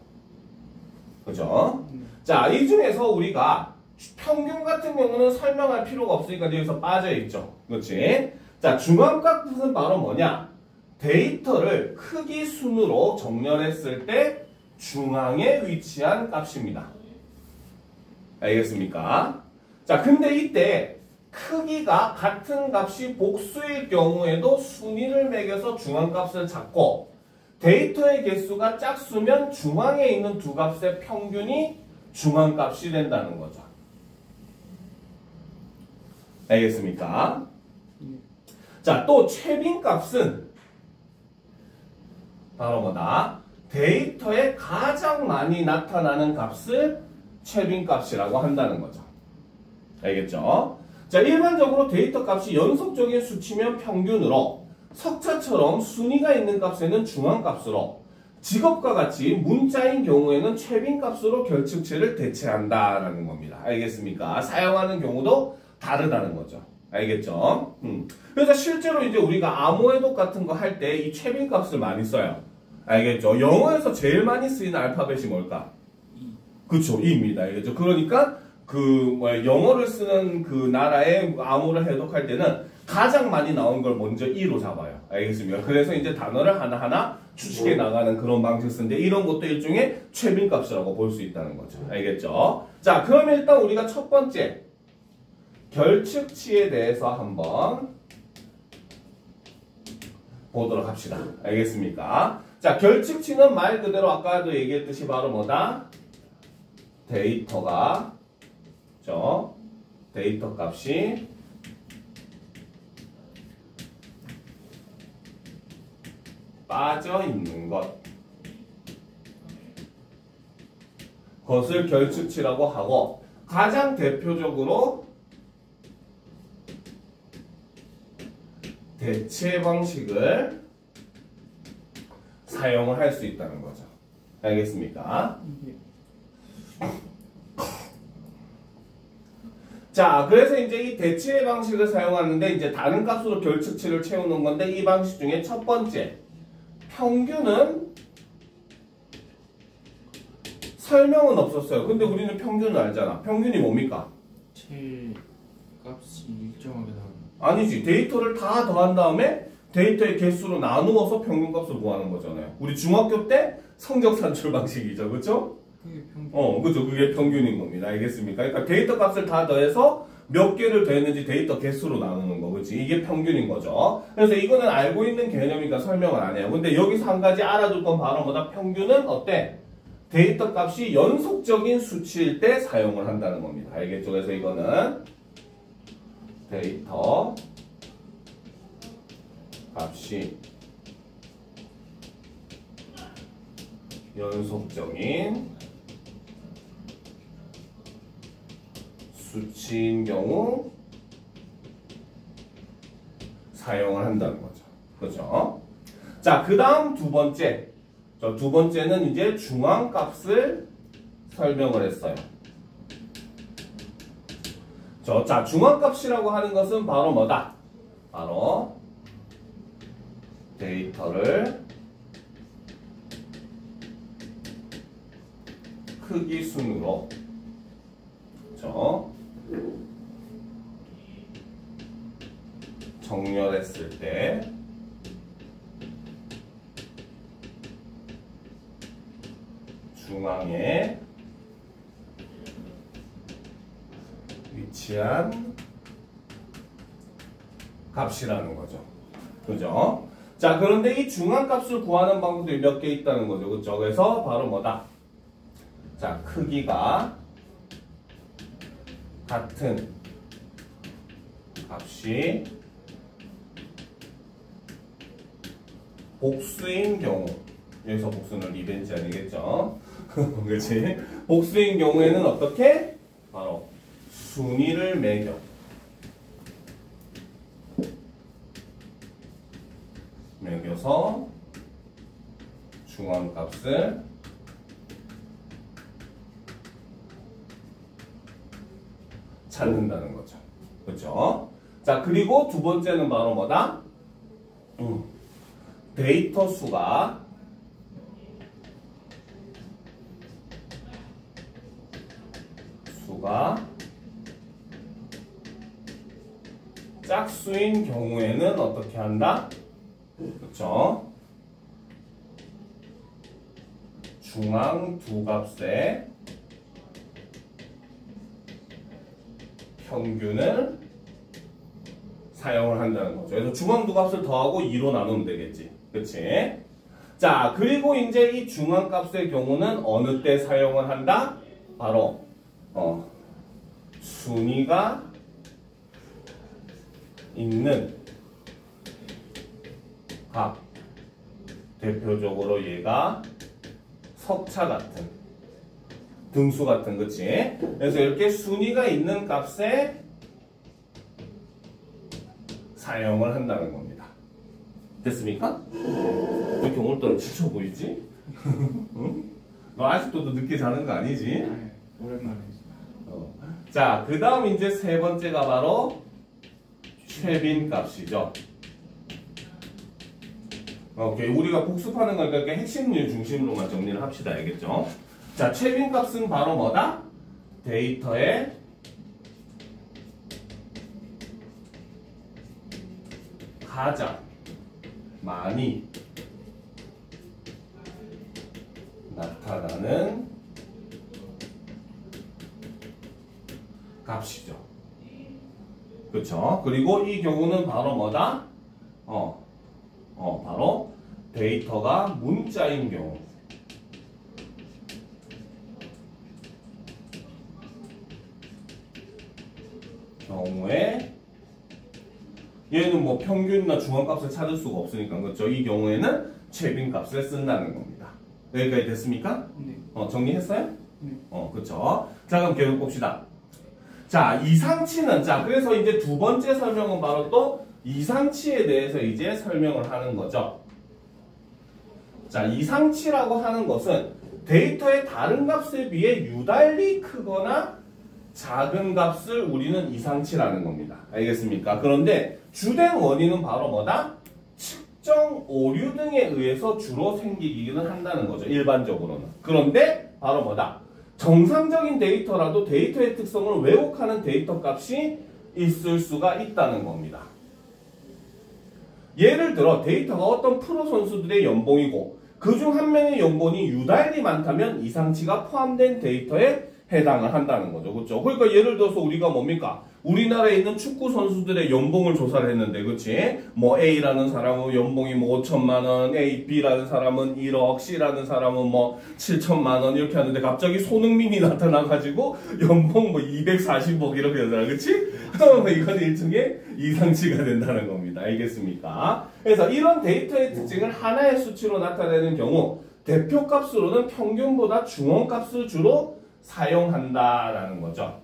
그죠? 자, 이 중에서 우리가 평균 같은 경우는 설명할 필요가 없으니까 여기서 빠져있죠. 그렇지? 자, 중앙값은 바로 뭐냐? 데이터를 크기 순으로 정렬했을 때 중앙에 위치한 값입니다. 알겠습니까? 자, 근데 이때 크기가 같은 값이 복수일 경우에도 순위를 매겨서 중앙값을 찾고 데이터의 개수가 짝수면 중앙에 있는 두 값의 평균이 중앙값이 된다는 거죠. 알겠습니까? 자, 또 최빈값은 바로 뭐다? 데이터에 가장 많이 나타나는 값을 최빈값이라고 한다는 거죠. 알겠죠? 자, 일반적으로 데이터 값이 연속적인 수치면 평균으로 석차처럼 순위가 있는 값에는 중앙값으로, 직업과 같이 문자인 경우에는 최빈값으로 결측치를 대체한다라는 겁니다. 알겠습니까? 사용하는 경우도 다르다는 거죠. 알겠죠? 그래서 실제로 이제 우리가 암호해독 같은 거 할 때 이 최빈값을 많이 써요. 알겠죠? 영어에서 제일 많이 쓰이는 알파벳이 뭘까? 그쵸, 2입니다. 알겠죠? 그러니까 영어를 쓰는 그 나라의 암호를 해독할 때는 가장 많이 나온 걸 먼저 2로 잡아요. 알겠습니까? 그래서 이제 단어를 하나하나 추측해 나가는 그런 방식을 쓰는데, 이런 것도 일종의 최빈값이라고 볼 수 있다는 거죠. 알겠죠? 자, 그럼 일단 우리가 첫 번째 결측치에 대해서 한번 보도록 합시다. 알겠습니까? 자, 결측치는 말 그대로 아까도 얘기했듯이 바로 뭐다? 데이터가, 그죠? 데이터 값이 빠져 있는 그것을 결측치라고 하고, 가장 대표적으로 대체 방식을 사용을 할 수 있다는 거죠. 알겠습니까? 자, 그래서 이제 이 대체 방식을 사용하는데, 이제 다른 값으로 결측치를 채우는 건데, 이 방식 중에 첫 번째 평균은 설명은 없었어요. 근데 우리는 평균을 알잖아. 평균이 뭡니까? 제일 값이 일정하게 나오는. 아니지. 데이터를 다 더한 다음에 데이터의 개수로 나누어서 평균값을 구하는 거잖아요. 우리 중학교 때 성적 산출 방식이죠. 그렇죠? 그게 평균. 그죠. 그게 평균인 겁니다. 알겠습니까? 그러니까 데이터 값을 다 더해서 몇 개를 더했는지 데이터 개수로 나누는 거, 그렇지? 이게 평균인 거죠. 그래서 이거는 알고 있는 개념이니까 설명을 안 해요. 근데 여기서 한 가지 알아둘 건 바로 뭐다? 평균은 어때? 데이터 값이 연속적인 수치일 때 사용을 한다는 겁니다. 알겠죠? 그래서 이거는 데이터 값이 연속적인 수치인 경우 사용을 한다는 거죠. 그렇죠? 자, 그 다음 두 번째. 두 번째는 이제 중앙값을 설명을 했어요. 자, 중앙값이라고 하는 것은 바로 뭐다? 바로 데이터를 크기 순으로, 그렇죠? 정렬했을 때 중앙에 위치한 값이라는 거죠. 그죠? 자, 그런데 이 중앙값을 구하는 방법이 몇 개 있다는 거죠. 그죠? 그래서 바로 뭐다? 자, 크기가 같은 값이 복수인 경우, 여기서 복수는 리벤지 아니겠죠? 그렇지? 복수인 경우에는 어떻게? 바로 순위를 매겨서 중앙값을 찾는다는 거죠. 그렇죠? 자, 그리고 두 번째는 바로 뭐다? 데이터 수가 짝수인 경우에는 어떻게 한다? 그렇죠? 중앙 두 값의 평균을 사용을 한다는 거죠. 그래서 중앙 두 값을 더하고 2로 나누면 되겠지. 그치? 자, 그리고 이제 이 중앙 값의 경우는 어느 때 사용을 한다? 바로 순위가 있는 값. 대표적으로 얘가 석차 같은, 등수 같은, 그치? 그래서 이렇게 순위가 있는 값에 사용을 한다는 겁니다. 됐습니까? 왜 이렇게 오늘따라 지쳐 보이지? 응? 너 아직도 늦게 자는 거 아니지? 네, 오랜만에 자, 그 다음 이제 세 번째가 바로 최빈 값이죠. 오케이, 우리가 복습하는 거니까 이렇게 핵심률 중심으로만 정리를 합시다. 알겠죠? 자, 최빈 값은 바로 뭐다? 데이터에 가장 많이 나타나는 값이죠. 그쵸? 그리고 이 경우는 바로 뭐다? 바로 데이터가 문자인 경우에 얘는 뭐 평균이나 중앙값을 찾을 수가 없으니까 그렇죠? 이 경우에는 최빈 값을 쓴다는 겁니다. 여기까지 됐습니까? 네. 정리했어요? 네. 그렇죠. 자, 그럼 계속 봅시다. 자, 이상치는 자, 그래서 이제 두 번째 설명은 바로 또 이상치에 대해서 이제 설명을 하는 거죠. 자, 이상치라고 하는 것은 데이터의 다른 값에 비해 유달리 크거나 작은 값을 우리는 이상치라는 겁니다. 알겠습니까? 그런데 주된 원인은 바로 뭐다? 측정 오류 등에 의해서 주로 생기기는 한다는 거죠. 일반적으로는. 그런데 바로 뭐다? 정상적인 데이터라도 데이터의 특성을 왜곡하는 데이터 값이 있을 수가 있다는 겁니다. 예를 들어 데이터가 어떤 프로 선수들의 연봉이고 그중 한 명의 연봉이 유달리 많다면 이상치가 포함된 데이터에 해당을 한다는 거죠. 그렇죠? 그러니까 예를 들어서 우리가 뭡니까? 우리나라에 있는 축구 선수들의 연봉을 조사를 했는데, 그렇지? 뭐 A라는 사람은 연봉이 뭐 5천만 원, B라는 사람은 1억, C라는 사람은 뭐 7천만 원 이렇게 하는데 갑자기 손흥민이 나타나가지고 연봉 뭐 240억 이렇게 하잖아, 그렇지? 이건 일종의 이상치가 된다는 겁니다. 알겠습니까? 그래서 이런 데이터의 특징을 하나의 수치로 나타내는 경우 대표값으로는 평균보다 중원값을 주로 사용한다라는 거죠.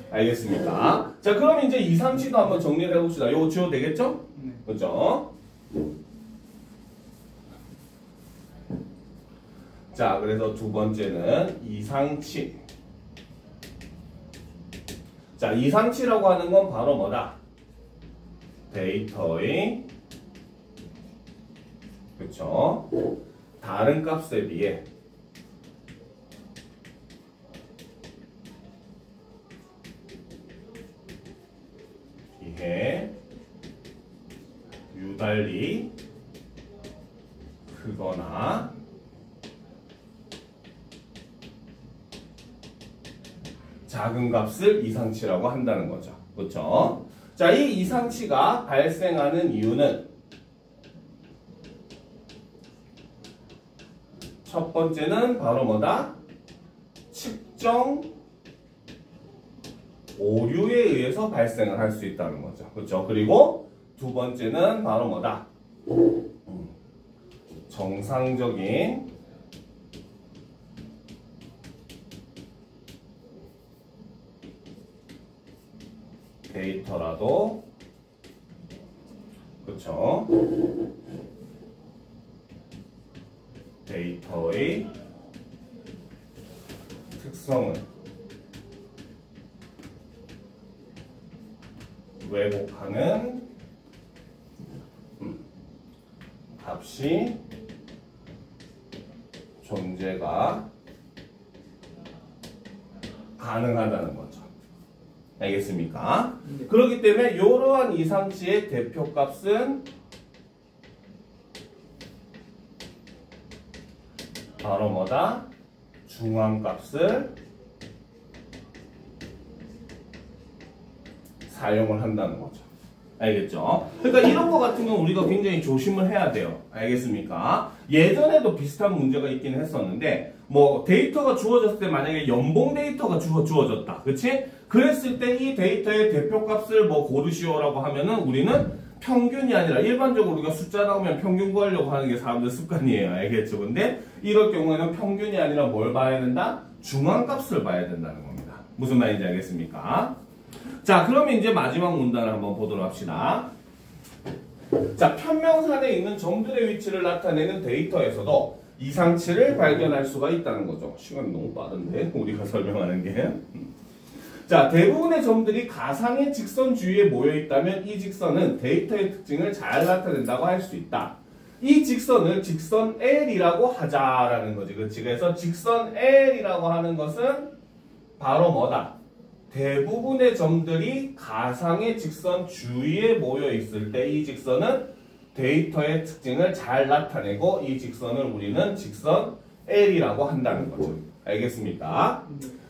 알겠습니까? 자, 그럼 이제 이상치도 한번 정리를 해봅시다. 요거 지워도 되겠죠? 네. 그죠? 자, 그래서 두 번째는 이상치. 자, 이상치라고 하는 건 바로 뭐다? 데이터의 그쵸? 다른 값에 비해 유달리 크거나 작은 값을 이상치라고 한다는 거죠. 그렇죠? 자, 이 이상치가 발생하는 이유는 첫 번째는 바로 뭐다? 측정 오류에 의해서 발생을 할 수 있다는 거죠. 그렇죠? 그리고 두 번째는 바로 뭐다? 정상적인 데이터라도 그렇죠? 데이터의 특성은 왜곡하는 값이 존재가 가능하다는 거죠. 알겠습니까? 네. 그렇기 때문에 이러한 이상치의 대표값은 바로 뭐다? 중앙값을 사용을 한다는 거죠. 알겠죠? 그러니까 이런 거 같은 건 우리가 굉장히 조심을 해야 돼요. 알겠습니까? 예전에도 비슷한 문제가 있기는 했었는데 뭐 데이터가 주어졌을 때 만약에 연봉 데이터가 주어졌다. 그치? 그랬을 때 이 데이터의 대표값을 뭐 고르시오라고 하면은 우리는 평균이 아니라 일반적으로 우리가 숫자 나오면 평균 구하려고 하는 게 사람들 습관이에요. 알겠죠? 근데 이럴 경우에는 평균이 아니라 뭘 봐야 된다? 중앙값을 봐야 된다는 겁니다. 무슨 말인지 알겠습니까? 자, 그러면 이제 마지막 문단을 한번 보도록 합시다. 자, 편명산에 있는 점들의 위치를 나타내는 데이터에서도 이상치를 발견할 수가 있다는 거죠. 시간이 너무 빠른데 우리가 설명하는 게. 자, 대부분의 점들이 가상의 직선 주위에 모여 있다면 이 직선은 데이터의 특징을 잘 나타낸다고 할 수 있다. 이 직선을 직선 L이라고 하자라는 거지. 그렇지? 그래서 직선 L이라고 하는 것은 바로 뭐다? 대부분의 점들이 가상의 직선 주위에 모여 있을 때 이 직선은 데이터의 특징을 잘 나타내고 이 직선을 우리는 직선 L이라고 한다는 거죠. 알겠습니까?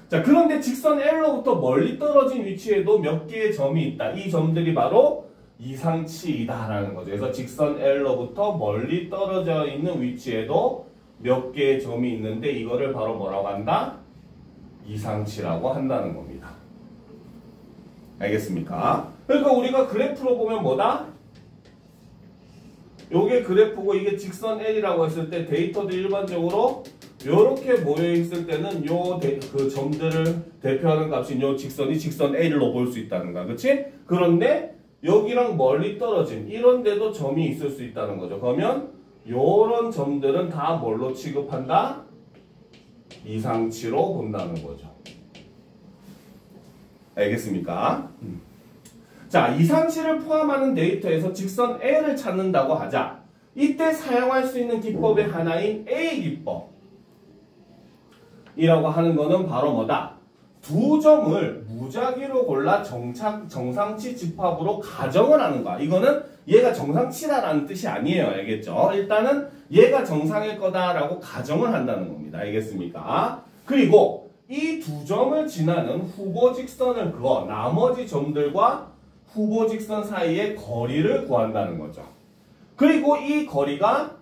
자, 그런데 직선 L로부터 멀리 떨어진 위치에도 몇 개의 점이 있다. 이 점들이 바로 이상치이다라는 거죠. 그래서 직선 L로부터 멀리 떨어져 있는 위치에도 몇 개의 점이 있는데 이거를 바로 뭐라고 한다? 이상치라고 한다는 겁니다. 알겠습니까? 그러니까 우리가 그래프로 보면 뭐다? 요게 그래프고 이게 직선 L이라고 했을 때 데이터들 일반적으로 요렇게 모여 있을 때는 그 점들을 대표하는 값인 요 직선이 직선 L로 볼 수 있다는 거야. 그치? 그런데 여기랑 멀리 떨어진 이런 데도 점이 있을 수 있다는 거죠. 그러면 요런 점들은 다 뭘로 취급한다? 이상치로 본다는 거죠. 알겠습니까? 자, 이상치를 포함하는 데이터에서 직선 L을 찾는다고 하자. 이때 사용할 수 있는 기법의 하나인 A 기법 이라고 하는 거는 바로 뭐다? 두 점을 무작위로 골라 정상치 집합으로 가정을 하는 거야. 이거는 얘가 정상치다라는 뜻이 아니에요. 알겠죠? 일단은 얘가 정상일 거다라고 가정을 한다는 겁니다. 알겠습니까? 그리고 이 두 점을 지나는 후보 직선을 그어 나머지 점들과 후보 직선 사이의 거리를 구한다는 거죠. 그리고 이 거리가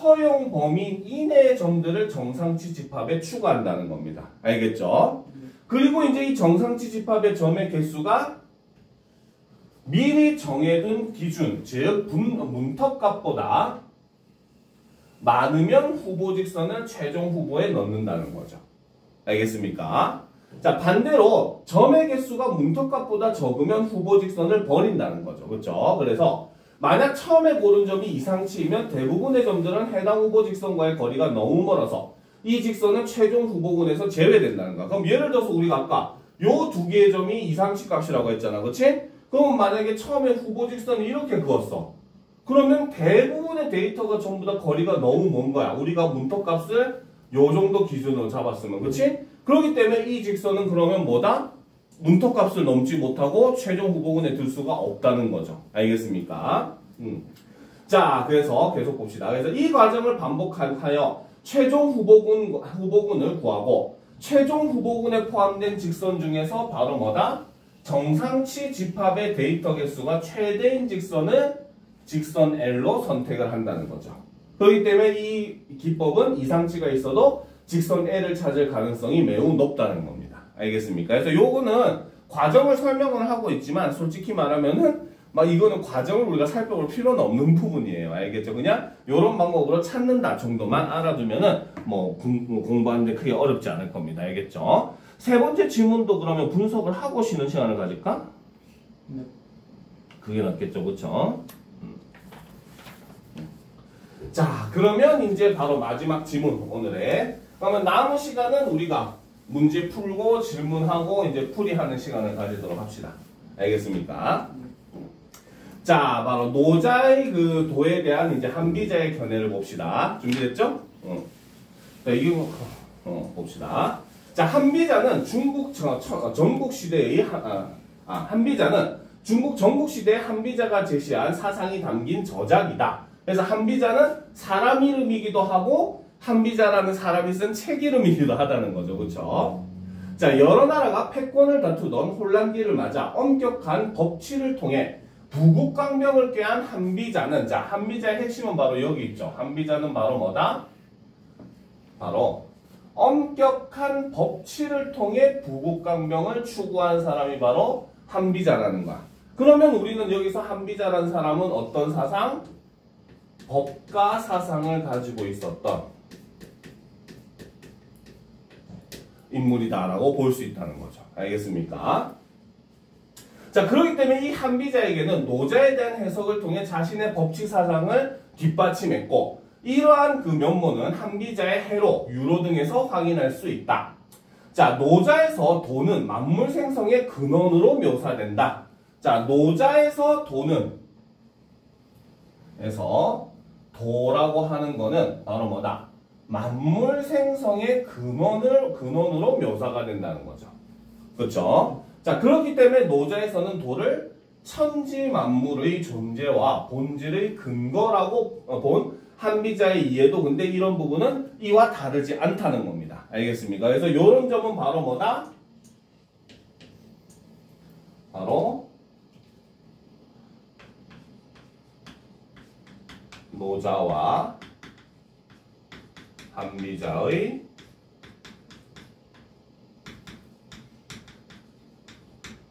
허용 범위 이내의 점들을 정상치 집합에 추가한다는 겁니다. 알겠죠? 그리고 이제 이 정상치 집합의 점의 개수가 미리 정해둔 기준, 즉 문턱값보다 많으면 후보 직선을 최종 후보에 넣는다는 거죠. 알겠습니까? 자, 반대로 점의 개수가 문턱값보다 적으면 후보 직선을 버린다는 거죠. 그렇죠? 그래서 만약 처음에 고른 점이 이상치이면 대부분의 점들은 해당 후보 직선과의 거리가 너무 멀어서 이 직선은 최종 후보군에서 제외된다는 거야. 그럼 예를 들어서 우리가 아까 요 두 개의 점이 이상치 값이라고 했잖아. 그렇지? 그럼 만약에 처음에 후보 직선을 이렇게 그었어. 그러면 대부분의 데이터가 전부 다 거리가 너무 먼 거야. 우리가 문턱값을 요 정도 기준으로 잡았으면. 그렇지? 그렇기 때문에 이 직선은 그러면 뭐다? 문턱값을 넘지 못하고 최종 후보군에 들 수가 없다는 거죠. 알겠습니까? 자, 그래서 계속 봅시다. 그래서 이 과정을 반복하여 최종 후보군을 구하고 최종 후보군에 포함된 직선 중에서 바로 뭐다? 정상치 집합의 데이터 개수가 최대인 직선을 직선 L로 선택을 한다는 거죠. 그렇기 때문에 이 기법은 이상치가 있어도 직선 L을 찾을 가능성이 매우 높다는 겁니다. 알겠습니까? 그래서 요거는 과정을 설명을 하고 있지만 솔직히 말하면은 막 이거는 과정을 우리가 살펴볼 필요는 없는 부분이에요. 알겠죠? 그냥 요런 방법으로 찾는다 정도만 알아두면은 뭐 공부하는데 크게 어렵지 않을 겁니다. 알겠죠? 세 번째 질문도 그러면 분석을 하고 쉬는 시간을 가질까? 네. 그게 낫겠죠? 그쵸? 자, 그러면 이제 바로 마지막 지문 오늘의. 그러면 남은 시간은 우리가 문제 풀고 질문하고 이제 풀이하는 시간을 가지도록 합시다. 알겠습니까? 자, 바로 노자의 그 도에 대한 이제 한비자의 견해를 봅시다. 준비됐죠? 자, 이거 봅시다. 자, 한비자는 중국 전국 시대의 한비자는 중국 전국 시대의 한비자가 제시한 사상이 담긴 저작이다. 그래서 한비자는 사람 이름이기도 하고 한비자라는 사람이 쓴 책 이름이기도 하다는 거죠. 그렇죠? 자, 여러 나라가 패권을 다투던 혼란기를 맞아 엄격한 법치를 통해 부국강명을 꾀한 한비자는, 자, 한비자의 핵심은 바로 여기 있죠. 한비자는 바로 뭐다? 바로 엄격한 법치를 통해 부국강명을 추구한 사람이 바로 한비자라는 거야. 그러면 우리는 여기서 한비자라는 사람은 어떤 사상? 법가 사상을 가지고 있었던 인물이다라고 볼 수 있다는 거죠. 알겠습니까? 자, 그렇기 때문에 이 한비자에게는 노자에 대한 해석을 통해 자신의 법칙 사상을 뒷받침했고 이러한 그 면모는 한비자의 해로, 유로 등에서 확인할 수 있다. 자, 노자에서 도는 만물 생성의 근원으로 묘사된다. 자, 노자에서 도는 에서 도라고 하는 거는 바로 뭐다? 만물 생성의 근원으로 묘사가 된다는 거죠. 그렇죠? 자, 그렇기 때문에 노자에서는 도를 천지 만물의 존재와 본질의 근거라고 본 한비자의 이해도 근데 이런 부분은 이와 다르지 않다는 겁니다. 알겠습니까? 그래서 이런 점은 바로 뭐다? 바로 노자와 한비자의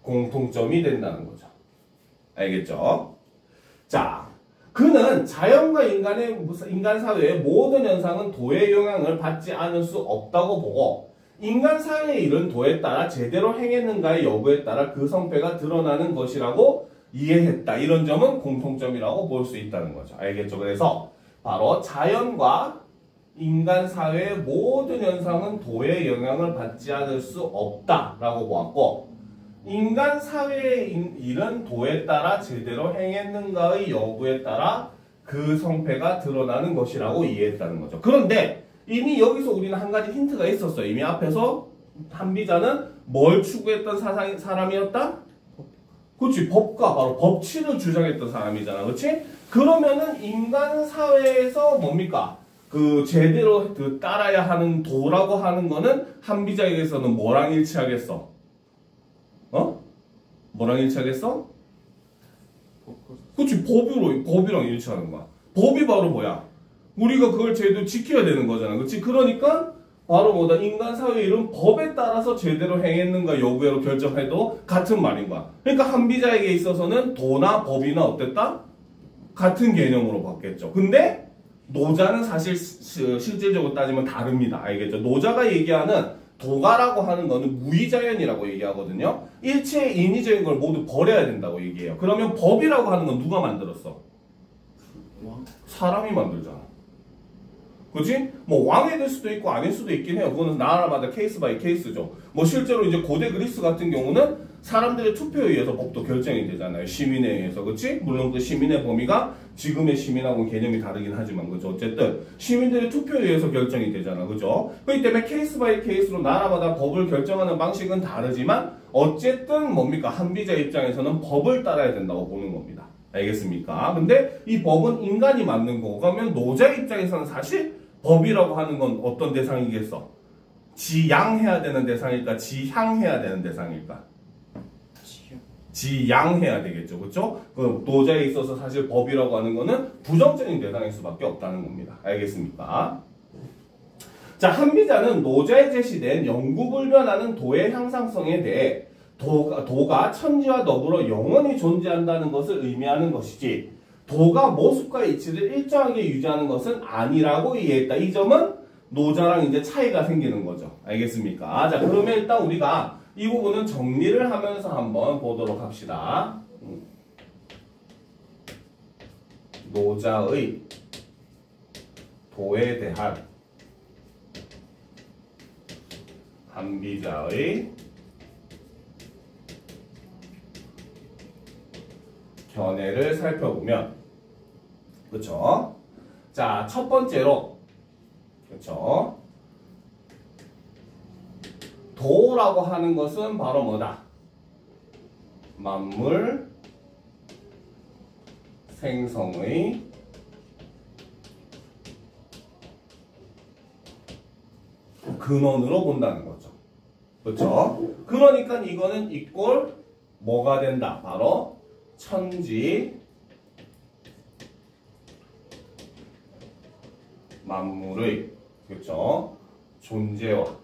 공통점이 된다는 거죠. 알겠죠? 자, 그는 자연과 인간 사회의 모든 현상은 도의 영향을 받지 않을 수 없다고 보고 인간 사회에 이른 도에 따라 제대로 행했는가의 여부에 따라 그 성패가 드러나는 것이라고 이해했다. 이런 점은 공통점이라고 볼 수 있다는 거죠. 알겠죠? 그래서 바로 자연과 인간 사회의 모든 현상은 도의 영향을 받지 않을 수 없다라고 보았고 인간 사회에 이른 도에 따라 제대로 행했는가의 여부에 따라 그 성패가 드러나는 것이라고 이해했다는 거죠. 그런데 이미 여기서 우리는 한 가지 힌트가 있었어요. 이미 앞에서 한비자는 뭘 추구했던 사람이었다? 그렇지. 법과 바로 법칙을 주장했던 사람이잖아. 그렇지? 그러면은 인간 사회에서 뭡니까? 그 제대로 그 따라야 하는 도라고 하는 거는 한비자에게서는 뭐랑 일치하겠어? 뭐랑 일치하겠어? 그렇지. 법이랑 일치하는 거야. 법이 바로 뭐야? 우리가 그걸 제대로 지켜야 되는 거잖아. 그렇지? 그러니까 바로 뭐다? 인간 사회의 이런 법에 따라서 제대로 행했는가 여부로 결정해도 같은 말인 거야. 그러니까 한비자에게 있어서는 도나 법이나 어땠다? 같은 개념으로 봤겠죠. 근데 노자는 사실 실질적으로 따지면 다릅니다. 알겠죠? 노자가 얘기하는 도가라고 하는 거는 무의자연이라고 얘기하거든요. 일체의 인위적인 걸 모두 버려야 된다고 얘기해요. 그러면 법이라고 하는 건 누가 만들었어? 사람이 만들잖아. 그치? 뭐 왕이 될 수도 있고 아닐 수도 있긴 해요. 그거는 나라마다 케이스 바이 케이스죠. 뭐 실제로 이제 고대 그리스 같은 경우는 사람들의 투표에 의해서 법도 결정이 되잖아요. 시민에 의해서. 그치? 물론 그 시민의 범위가 지금의 시민하고는 개념이 다르긴 하지만 그죠? 어쨌든 시민들의 투표에 의해서 결정이 되잖아. 그죠? 그렇기 때문에 케이스 바이 케이스로 나라마다 법을 결정하는 방식은 다르지만 어쨌든 뭡니까? 한비자 입장에서는 법을 따라야 된다고 보는 겁니다. 알겠습니까? 근데 이 법은 인간이 만든 거고 그러면 노자 입장에서는 사실 법이라고 하는 건 어떤 대상이겠어? 지양해야 되는 대상일까? 지향해야 되는 대상일까? 지양해야 되겠죠. 그렇죠? 그 노자에 있어서 사실 법이라고 하는 거는 부정적인 대상일 수밖에 없다는 겁니다. 알겠습니까? 자, 한비자는 노자에 제시된 영구불변하는 도의 향상성에 대해 도가 천지와 더불어 영원히 존재한다는 것을 의미하는 것이지 도가 모습과 이치를 일정하게 유지하는 것은 아니라고 이해했다. 이 점은 노자랑 이제 차이가 생기는 거죠. 알겠습니까? 자, 그러면 일단 우리가 이 부분은 정리를 하면서 한번 보도록 합시다. 노자의 도에 대한 한비자의 견해를 살펴보면 그렇죠? 자, 첫 번째로 그렇죠? 도라고 하는 것은 바로 뭐다? 만물 생성의 근원으로 본다는 거죠. 그렇죠? 그러니까 이거는 이꼴 뭐가 된다? 바로 천지 만물의 그렇죠? 존재와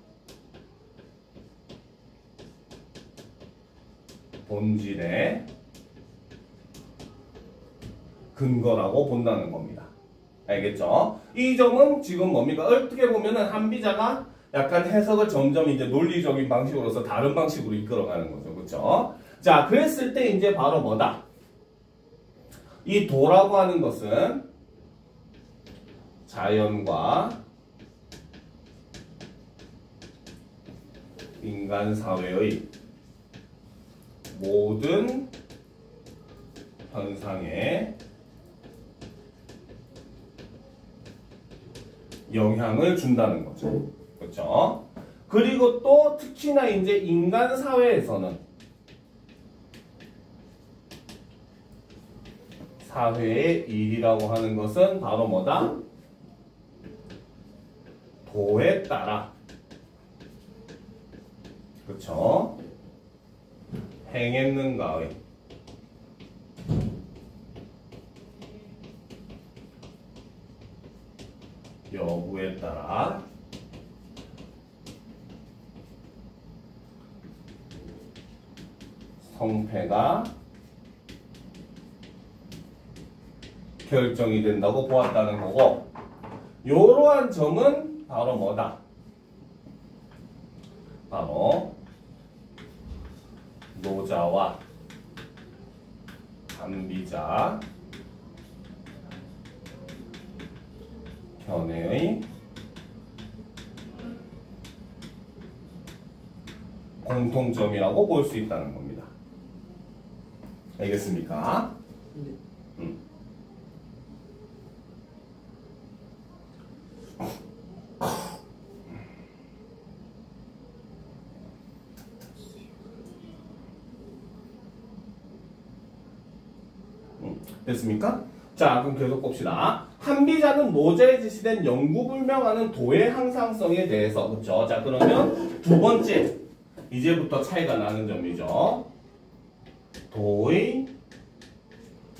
본질의 근거라고 본다는 겁니다. 알겠죠? 이 점은 지금 뭡니까? 어떻게 보면은 한비자가 약간 해석을 점점 이제 논리적인 방식으로서 다른 방식으로 이끌어가는 거죠. 그렇죠? 자, 그랬을 때 이제 바로 뭐다? 이 도라고 하는 것은 자연과 인간 사회의 모든 현상에 영향을 준다는 거죠. 그렇죠? 그리고 또 특히나 이제 인간 사회에서는 사회의 일이라고 하는 것은 바로 뭐다? 도에 따라 그렇죠? 행했는가의 여부에 따라 성패가 결정이 된다고 보았다는 거고, 이러한 점은 바로 뭐다? 바로 노자와 반비자 견해의 공통점이라고 볼 수 있다는 겁니다. 알겠습니까? 됐습니까? 자, 그럼 계속 봅시다. 한비자는 노자에 제시된 영구불명하는 도의 항상성에 대해서, 그렇죠? 자, 그러면 두 번째, 이제부터 차이가 나는 점이죠. 도의,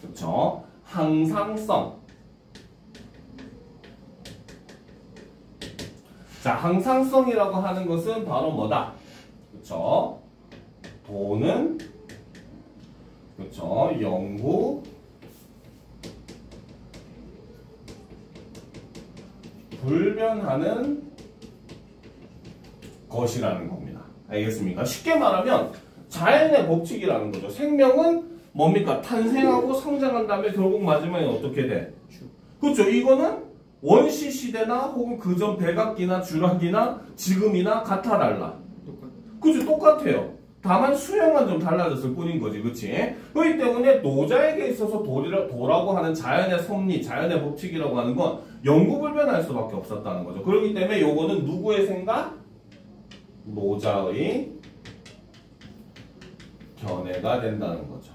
그렇죠? 항상성. 자, 항상성이라고 하는 것은 바로 뭐다? 그렇죠? 도는, 그렇죠? 영구 불변하는 것이라는 겁니다. 알겠습니까? 쉽게 말하면 자연의 법칙이라는 거죠. 생명은 뭡니까? 탄생하고 성장한 다음에 결국 마지막에 어떻게 돼? 그렇죠. 이거는 원시 시대나 혹은 그전 백악기나 주락기나 지금이나 같아 달라. 그렇죠. 똑같아요. 다만 수형만 좀 달라졌을 뿐인 거지. 그렇지? 그렇기 때문에 노자에게 있어서 도라고 하는 자연의 섭리, 자연의 법칙이라고 하는 건 영구불변할 수밖에 없었다는 거죠. 그렇기 때문에 요거는 누구의 생각? 노자의 견해가 된다는 거죠.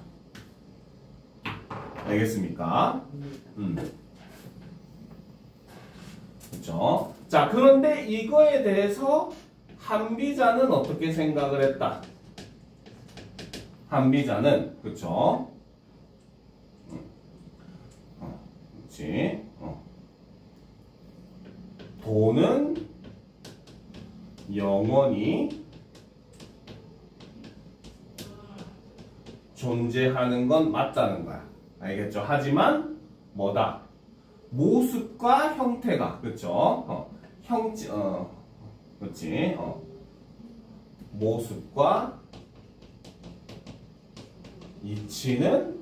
알겠습니까? 그렇죠? 자, 그런데 이거에 대해서 한비자는 어떻게 생각을 했다? 한비자는, 그쵸? 그렇지? 도는 영원히 존재하는 건 맞다는 거야. 알겠죠? 하지만 뭐다? 모습과 형태가, 그쵸? 그렇지? 모습과 이치는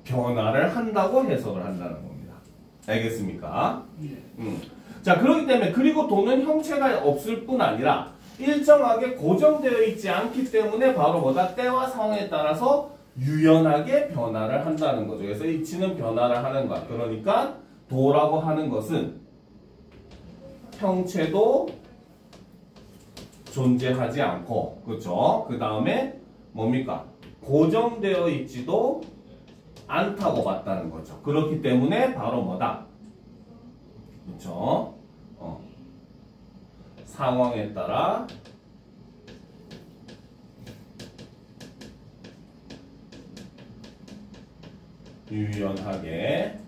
변화를 한다고 해석을 한다는 겁니다. 알겠습니까? 자, 그렇기 때문에 그리고 도는 형체가 없을 뿐 아니라 일정하게 고정되어 있지 않기 때문에 바로 뭐다? 때와 상황에 따라서 유연하게 변화를 한다는 거죠. 그래서 이치는 변화를 하는 거야. 그러니까 도라고 하는 것은 형체도 존재하지 않고, 그렇죠? 그 다음에 뭡니까? 고정되어 있지도 않다고 봤다는 거죠. 그렇기 때문에 바로 뭐다? 그렇죠? 상황에 따라 유연하게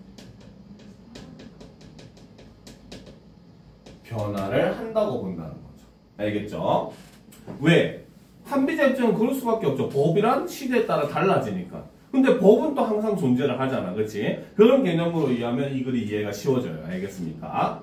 변화를 한다고 본다는 거죠. 알겠죠? 왜? 한비자 입장은 그럴 수밖에 없죠. 법이란 시대에 따라 달라지니까. 근데 법은 또 항상 존재를 하잖아. 그렇지? 그런 개념으로 의하면 이 글이 이해가 쉬워져요. 알겠습니까?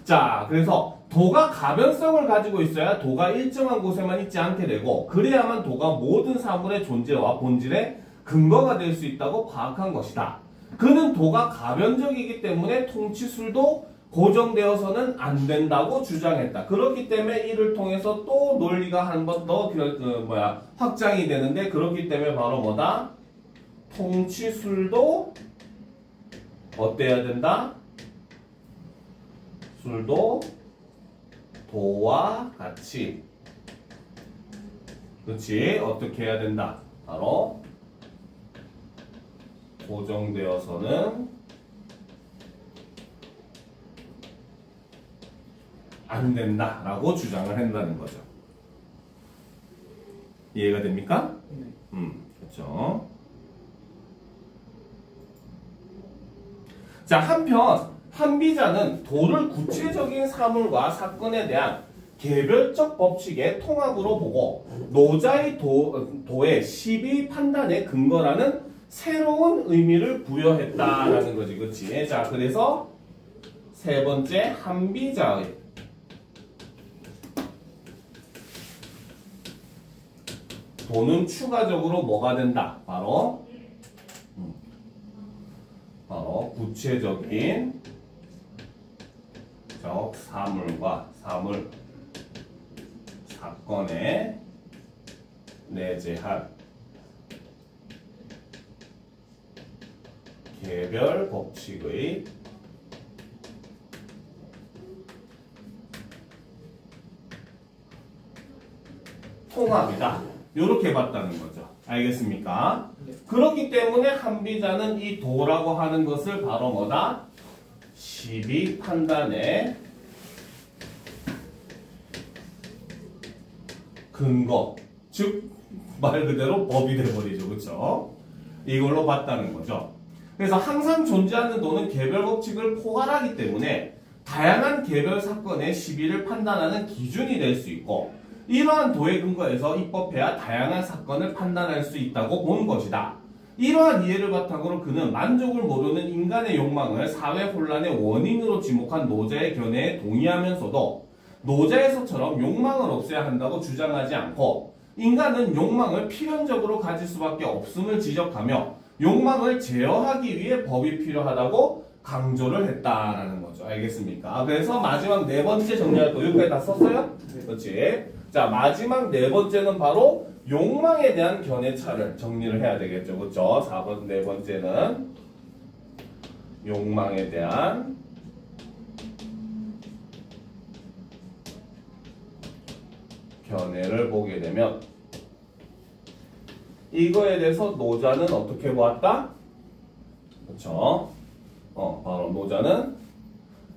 자, 그래서 도가 가변성을 가지고 있어야 도가 일정한 곳에만 있지 않게 되고 그래야만 도가 모든 사물의 존재와 본질의 근거가 될 수 있다고 파악한 것이다. 그는 도가 가변적이기 때문에 통치술도 고정되어서는 안 된다고 주장했다. 그렇기 때문에 이를 통해서 또 논리가 한 번 더 확장이 되는데 그렇기 때문에 바로 뭐다? 통치술도 어때야 된다? 술도 도와 같이 그렇지 어떻게 해야 된다? 바로 고정되어서는 안 된다라고 주장을 한다는 거죠. 이해가 됩니까? 네. 그렇죠. 자, 한편 한비자는 도를 구체적인 사물과 사건에 대한 개별적 법칙의 통합으로 보고 노자의 도의 시비 판단의 근거라는 새로운 의미를 부여했다라는 거지, 그렇지? 자, 그래서 세 번째 한비자의 도는 추가적으로 뭐가 된다? 바로 구체적인 사물과 사물 사건에 내재한 개별 법칙의 통합이다. 이렇게 봤다는 거죠. 알겠습니까? 네. 그렇기 때문에 한비자는 이 도라고 하는 것을 바로 뭐다? 시비 판단의 근거, 즉 말 그대로 법이 돼버리죠. 그렇죠? 이걸로 봤다는 거죠. 그래서 항상 존재하는 도는 개별 법칙을 포괄하기 때문에 다양한 개별 사건의 시비를 판단하는 기준이 될 수 있고 이러한 도의 근거에서 입법해야 다양한 사건을 판단할 수 있다고 본 것이다. 이러한 이해를 바탕으로 그는 만족을 모르는 인간의 욕망을 사회 혼란의 원인으로 지목한 노자의 견해에 동의하면서도 노자에서처럼 욕망을 없애야 한다고 주장하지 않고 인간은 욕망을 필연적으로 가질 수밖에 없음을 지적하며 욕망을 제어하기 위해 법이 필요하다고 강조를 했다라는 거죠. 알겠습니까? 그래서 마지막 네 번째 정리할 거 여기까지 다 썼어요? 네. 그렇지? 자, 마지막 네 번째는 바로 욕망에 대한 견해차를 정리를 해야 되겠죠. 그렇죠? 4번 네 번째는 욕망에 대한 견해를 보게 되면 이거에 대해서 노자는 어떻게 보았다? 그렇죠? 바로 노자는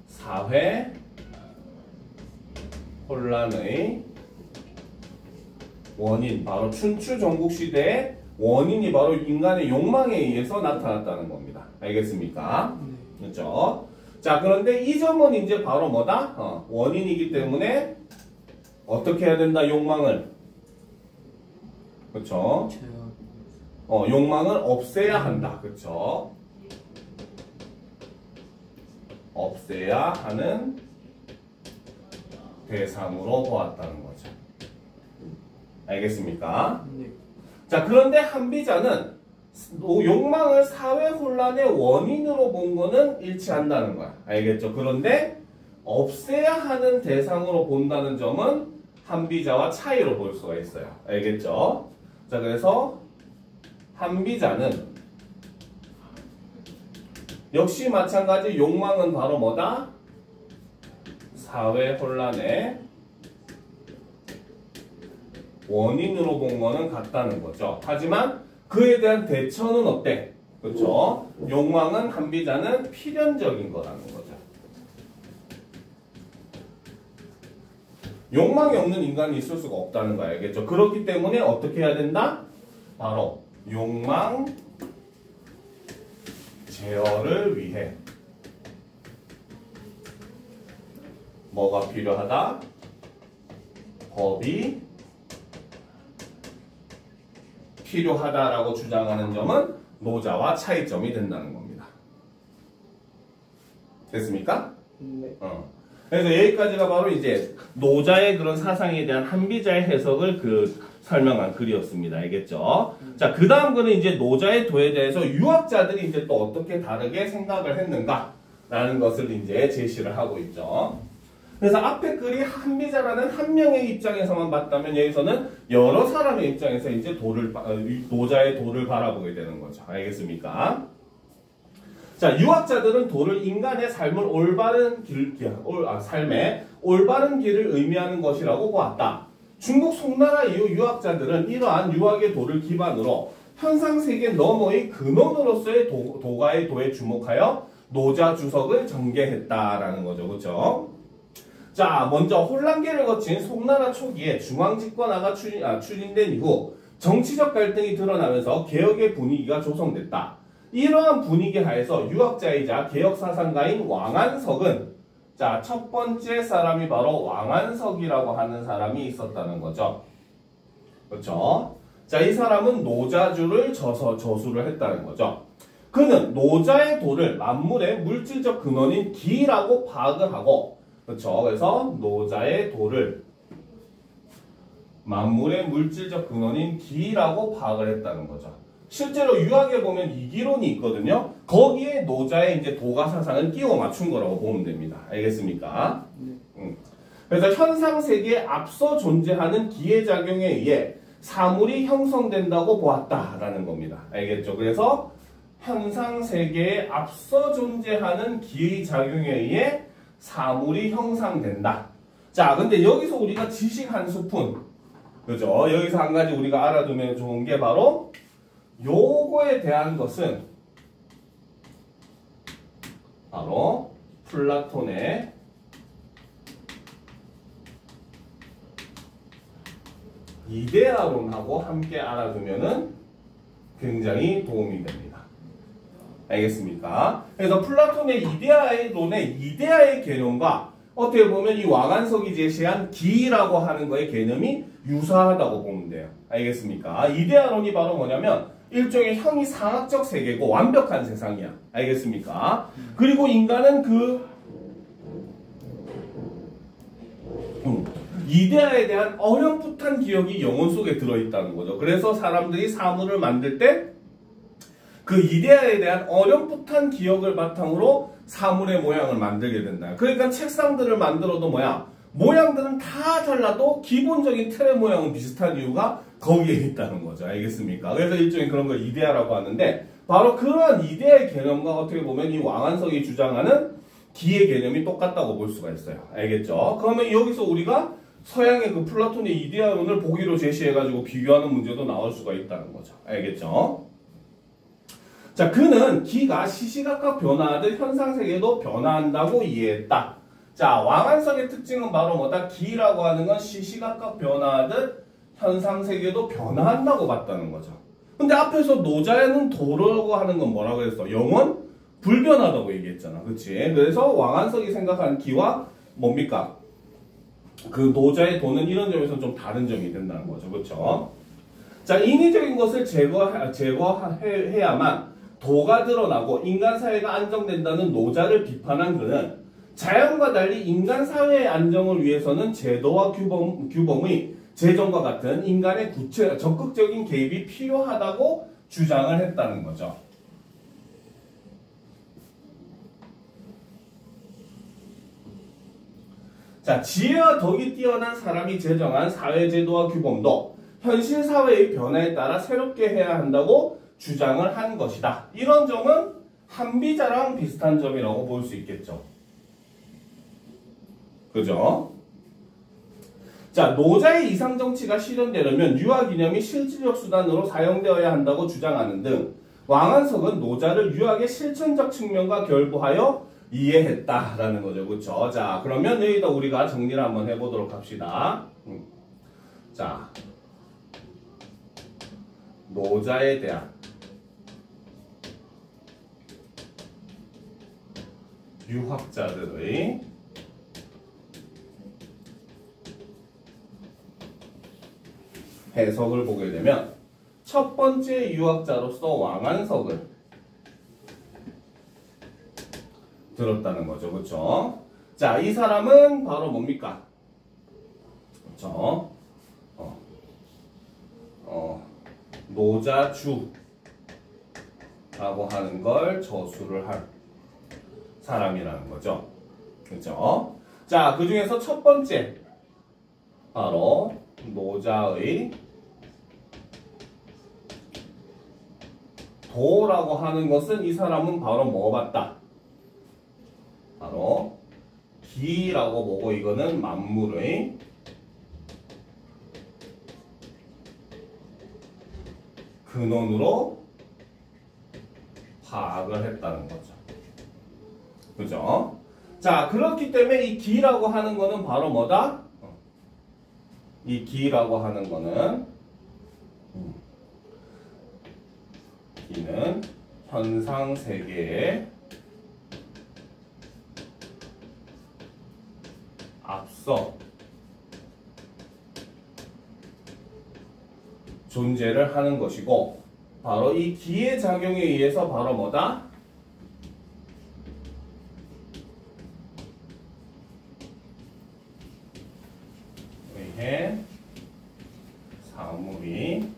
사회 혼란의 원인, 바로 춘추 전국시대의 원인이 바로 인간의 욕망에 의해서 나타났다는 겁니다. 알겠습니까? 네. 그렇죠? 자, 그런데 이 점은 이제 바로 뭐다? 원인이기 때문에 어떻게 해야 된다? 욕망을. 그렇죠? 제가 욕망을 없애야 한다. 그렇죠? 없애야 하는 대상으로 보았다는 거죠. 알겠습니까? 네. 자, 그런데 한비자는 욕망을 사회 혼란의 원인으로 본 거는 일치한다는 거야. 알겠죠? 그런데 없애야 하는 대상으로 본다는 점은 한비자와 차이로 볼 수가 있어요. 알겠죠? 자, 그래서 한비자는 역시 마찬가지 욕망은 바로 뭐다? 사회 혼란의 원인으로 본 거는 같다는 거죠. 하지만 그에 대한 대처는 어때? 그렇죠? 욕망은 한비자는 필연적인 거라는 거죠. 욕망이 없는 인간이 있을 수가 없다는 거 알겠죠? 그렇기 때문에 어떻게 해야 된다? 바로 욕망 제어를 위해 뭐가 필요하다? 법이 필요하다라고 주장하는 점은 노자와 차이점이 된다는 겁니다. 됐습니까? 네. 그래서 여기까지가 바로 이제 노자의 그런 사상에 대한 한비자의 해석을 설명한 글이었습니다. 알겠죠? 자, 그 다음 글은 이제 노자의 도에 대해서 유학자들이 이제 또 어떻게 다르게 생각을 했는가라는 것을 이제 제시를 하고 있죠. 그래서 앞에 글이 한비자라는 한 명의 입장에서만 봤다면 여기서는 여러 사람의 입장에서 이제 노자의 도를 바라보게 되는 거죠. 알겠습니까? 자, 유학자들은 도를 인간의 삶을 삶의 올바른 길을 의미하는 것이라고 보았다. 중국 송나라 이후 유학자들은 이러한 유학의 도를 기반으로 현상세계 너머의 근원으로서의 도가의 도에 주목하여 노자 주석을 전개했다라는 거죠. 그렇죠? 자, 먼저 혼란기를 거친 송나라 초기에 중앙집권화가 추진된 이후 정치적 갈등이 드러나면서 개혁의 분위기가 조성됐다. 이러한 분위기 하에서 유학자이자 개혁사상가인 왕안석은 자, 첫 번째 사람이 바로 왕안석이라고 하는 사람이 있었다는 거죠. 그렇죠? 자, 이 사람은 노자주를 저수를 했다는 거죠. 그는 노자의 도를 만물의 물질적 근원인 기라고 파악을 하고, 그렇죠? 그래서 노자의 도를 만물의 물질적 근원인 기라고 파악을 했다는 거죠. 실제로 유학에 보면 이기론이 있거든요. 거기에 노자의 이제 도가 사상을 끼워 맞춘 거라고 보면 됩니다. 알겠습니까? 그래서 현상 세계에 앞서 존재하는 기의 작용에 의해 사물이 형성된다고 보았다라는 겁니다. 알겠죠? 그래서 현상 세계에 앞서 존재하는 기의 작용에 의해 사물이 형성된다. 자, 근데 여기서 우리가 지식 한 스푼, 그죠? 여기서 한 가지 우리가 알아두면 좋은 게 바로 요거에 대한 것은 바로 플라톤의 이데아론하고 함께 알아두면은 굉장히 도움이 됩니다. 알겠습니까? 그래서 플라톤의 이데아론의 이데아의 개념과 어떻게 보면 이 왕안석이 제시한 기라고 하는 거의 개념이 유사하다고 보면 돼요. 알겠습니까? 이데아론이 바로 뭐냐면 일종의 형이상학적 세계고 완벽한 세상이야. 알겠습니까? 그리고 인간은 이데아에 대한 어렴풋한 기억이 영혼 속에 들어있다는 거죠. 그래서 사람들이 사물을 만들 때 그 이데아에 대한 어렴풋한 기억을 바탕으로 사물의 모양을 만들게 된다. 그러니까 책상들을 만들어도 모양들은 다 달라도 기본적인 틀의 모양은 비슷한 이유가 거기에 있다는 거죠. 알겠습니까? 그래서 일종의 그런 걸 이데아라고 하는데 바로 그러한 이데아의 개념과 어떻게 보면 이 왕안석이 주장하는 기의 개념이 똑같다고 볼 수가 있어요. 알겠죠? 그러면 여기서 우리가 서양의 그 플라톤의 이데아론을 보기로 제시해가지고 비교하는 문제도 나올 수가 있다는 거죠. 알겠죠? 자, 그는 기가 시시각각 변화하듯 현상세계도 변화한다고 이해했다. 자, 왕안석의 특징은 바로 뭐다? 기라고 하는 건 시시각각 변화하듯 현상세계도 변화한다고 봤다는 거죠. 근데 앞에서 노자에는 도라고 하는 건 뭐라고 했어? 영원? 불변하다고 얘기했잖아. 그치? 그래서 왕안석이 생각한 기와 뭡니까? 그 노자의 도는 이런 점에서 좀 다른 점이 된다는 거죠. 그쵸? 자, 인위적인 것을 제거해야만 도가 드러나고 인간 사회가 안정된다는 노자를 비판한 그는 자연과 달리 인간 사회의 안정을 위해서는 제도와 규범의 제정과 같은 인간의 적극적인 개입이 필요하다고 주장을 했다는 거죠. 자, 지혜와 덕이 뛰어난 사람이 제정한 사회제도와 규범도 현실 사회의 변화에 따라 새롭게 해야 한다고 주장을 한 것이다. 이런 점은 한비자랑 비슷한 점이라고 볼 수 있겠죠. 그죠? 자, 노자의 이상정치가 실현되려면 유학 이념이 실질적 수단으로 사용되어야 한다고 주장하는 등 왕안석은 노자를 유학의 실천적 측면과 결부하여 이해했다라는 거죠. 그렇죠? 자, 그러면 여기다 우리가 정리를 한번 해보도록 합시다. 자, 노자에 대한 유학자들의 해석을 보게 되면 첫 번째 유학자로서 왕안석을 들었다는 거죠. 그렇죠? 자, 이 사람은 바로 뭡니까? 그렇죠? 노자주라고 하는 걸 저수를 할 사람이라는 거죠. 그렇죠? 자, 그 중에서 첫 번째 바로 노자의 도라고 하는 것은 이 사람은 바로 뭐 같다? 바로 기라고 보고 이거는 만물의 근원으로 파악을 했다는 거죠. 그죠? 자, 그렇기 때문에 이 기라고 하는 거는 바로 뭐다? 이 기라고 하는 거는 기는 현상 세계에 앞서 존재를 하는 것이고 바로 이 기의 작용에 의해서 바로 뭐다? 의해 사물이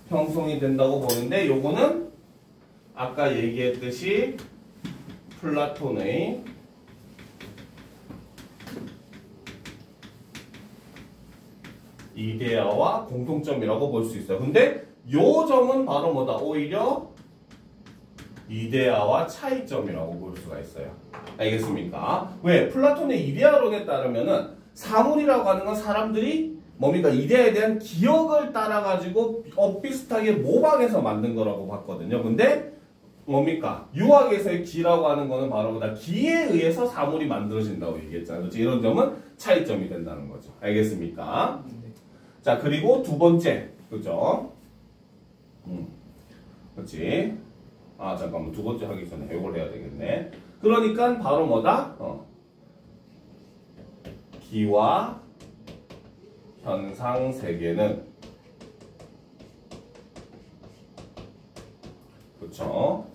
형성이 된다고 보는데 요거는 아까 얘기했듯이 플라톤의 이데아와 공통점이라고 볼 수 있어요. 근데 요 점은 바로 뭐다? 오히려 이데아와 차이점이라고 볼 수가 있어요. 알겠습니까? 왜? 플라톤의 이데아론에 따르면은 사물이라고 하는 건 사람들이 뭡니까? 이데아에 대한 기억을 따라가지고 비슷하게 모방해서 만든 거라고 봤거든요. 근데 뭡니까? 유학에서의 기라고 하는 거는 바로 뭐다? 기에 의해서 사물이 만들어진다고 얘기했잖아요. 그렇죠? 이런 점은 차이점이 된다는 거죠. 알겠습니까? 자, 그리고 두 번째. 그죠? 그렇지? 아, 잠깐만. 두 번째 하기 전에 이걸 해야 되겠네. 그러니까 바로 뭐다? 기와 현상 세계는 그렇죠?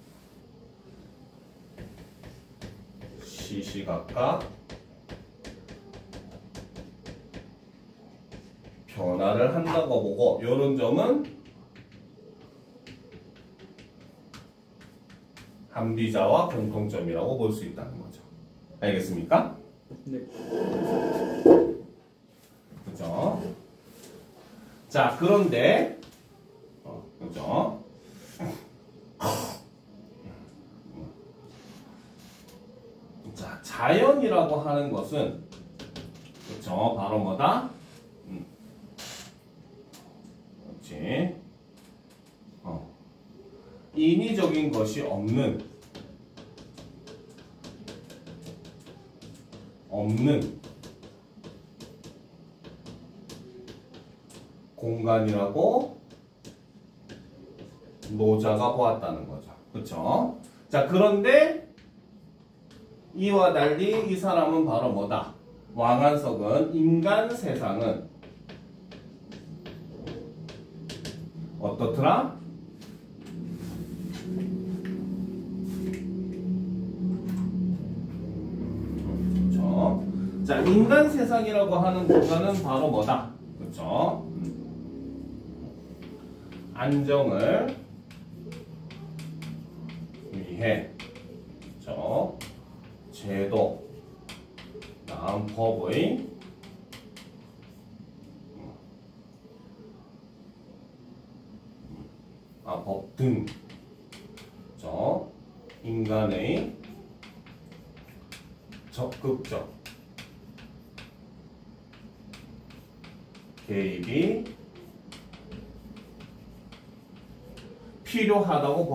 시시각각 변화를 한다고 보고 이런 점은 한비자와 공통점이라고 볼 수 있다는 거죠. 알겠습니까? 네. 그죠? 자, 그런데 그죠? 자, 자연이라고 하는 것은 그죠? 바로 뭐다? 그렇지? 인위적인 것이 없는 공간이라고 노자가 보았다는 거죠. 그렇죠? 자, 그런데 이와 달리 이 사람은 바로 뭐다? 왕한석은 인간 세상은 어떻더라? 그렇죠? 자, 인간 세상이라고 하는 공간은 바로 뭐다? 그렇죠? 안정을 위해 그렇죠? 제도, 다음 법의 법 등 그렇죠? 인간의 적극적 개입이 필요하다고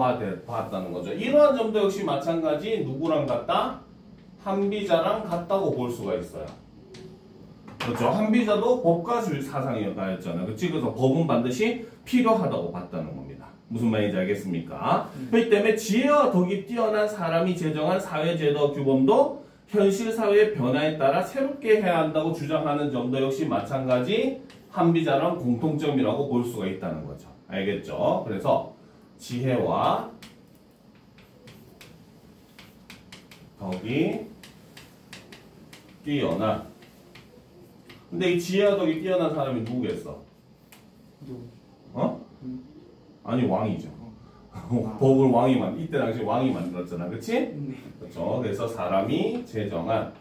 봤다는 거죠. 이러한 점도 역시 마찬가지 누구랑 같다? 한비자랑 같다고 볼 수가 있어요. 그렇죠. 한비자도 법과 사상이었잖아요. 그렇지? 그래서 법은 반드시 필요하다고 봤다는 겁니다. 무슨 말인지 알겠습니까? 그렇기 때문에 지혜와 덕이 뛰어난 사람이 제정한 사회제도 규범도 현실 사회의 변화에 따라 새롭게 해야 한다고 주장하는 점도 역시 마찬가지 한비자랑 공통점이라고 볼 수가 있다는 거죠. 알겠죠? 그래서 지혜와 덕이 뛰어난. 근데 이 지혜와 덕이 뛰어난 사람이 누구겠어? 누구? 어? 아니 왕이죠. 아. 법을 왕이 이때 당시 왕이 만들었잖아, 그렇지? 네. 그렇죠. 그래서 사람이 제정한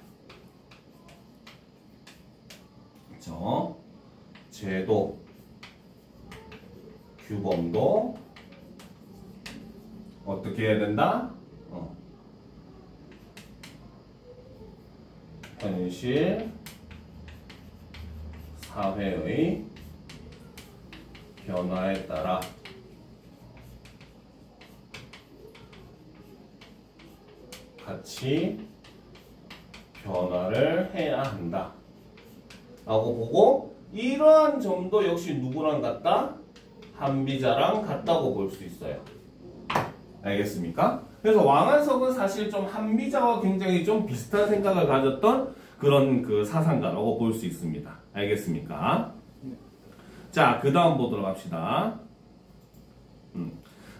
그렇죠. 제도, 규범도 어떻게 해야 된다? 현실 사회의 변화에 따라 같이 변화를 해야 한다 라고 보고, 이러한 점도 역시 누구랑 같다? 한비자랑 같다고 볼 수 있어요. 알겠습니까? 그래서 왕한석은 사실 좀 한비자와 굉장히 좀 비슷한 생각을 가졌던 그런 그 사상가라고 볼 수 있습니다. 알겠습니까? 자, 그 다음 보도록 합시다.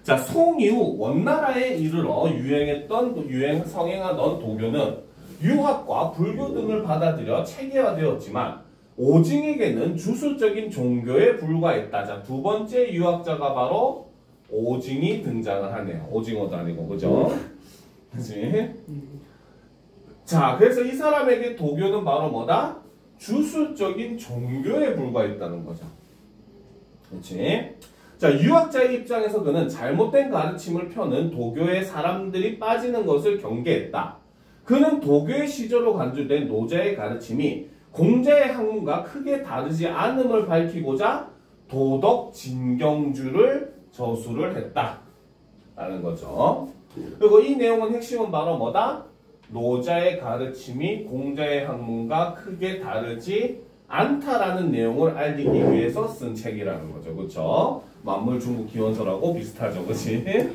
자, 송 이후 원나라에 이르러 성행하던 도교는 유학과 불교 등을 받아들여 체계화되었지만 오징에게는 주술적인 종교에 불과했다. 자, 두 번째 유학자가 바로 오징이 등장을 하네요. 오징어도 아니고, 그죠? 그치? 자, 그래서 이 사람에게 도교는 바로 뭐다? 주술적인 종교에 불과했다는 거죠. 그치? 자, 유학자의 입장에서 그는 잘못된 가르침을 펴는 도교에 사람들이 빠지는 것을 경계했다. 그는 도교의 시조로 간주된 노자의 가르침이 공자의 학문과 크게 다르지 않음을 밝히고자 도덕 진경주를 저술을 했다. 라는 거죠. 그리고 이 내용은 핵심은 바로 뭐다? 노자의 가르침이 공자의 학문과 크게 다르지 않다라는 내용을 알리기 위해서 쓴 책이라는 거죠. 그렇죠? 만물 중국 기원서라고 비슷하죠. 그치?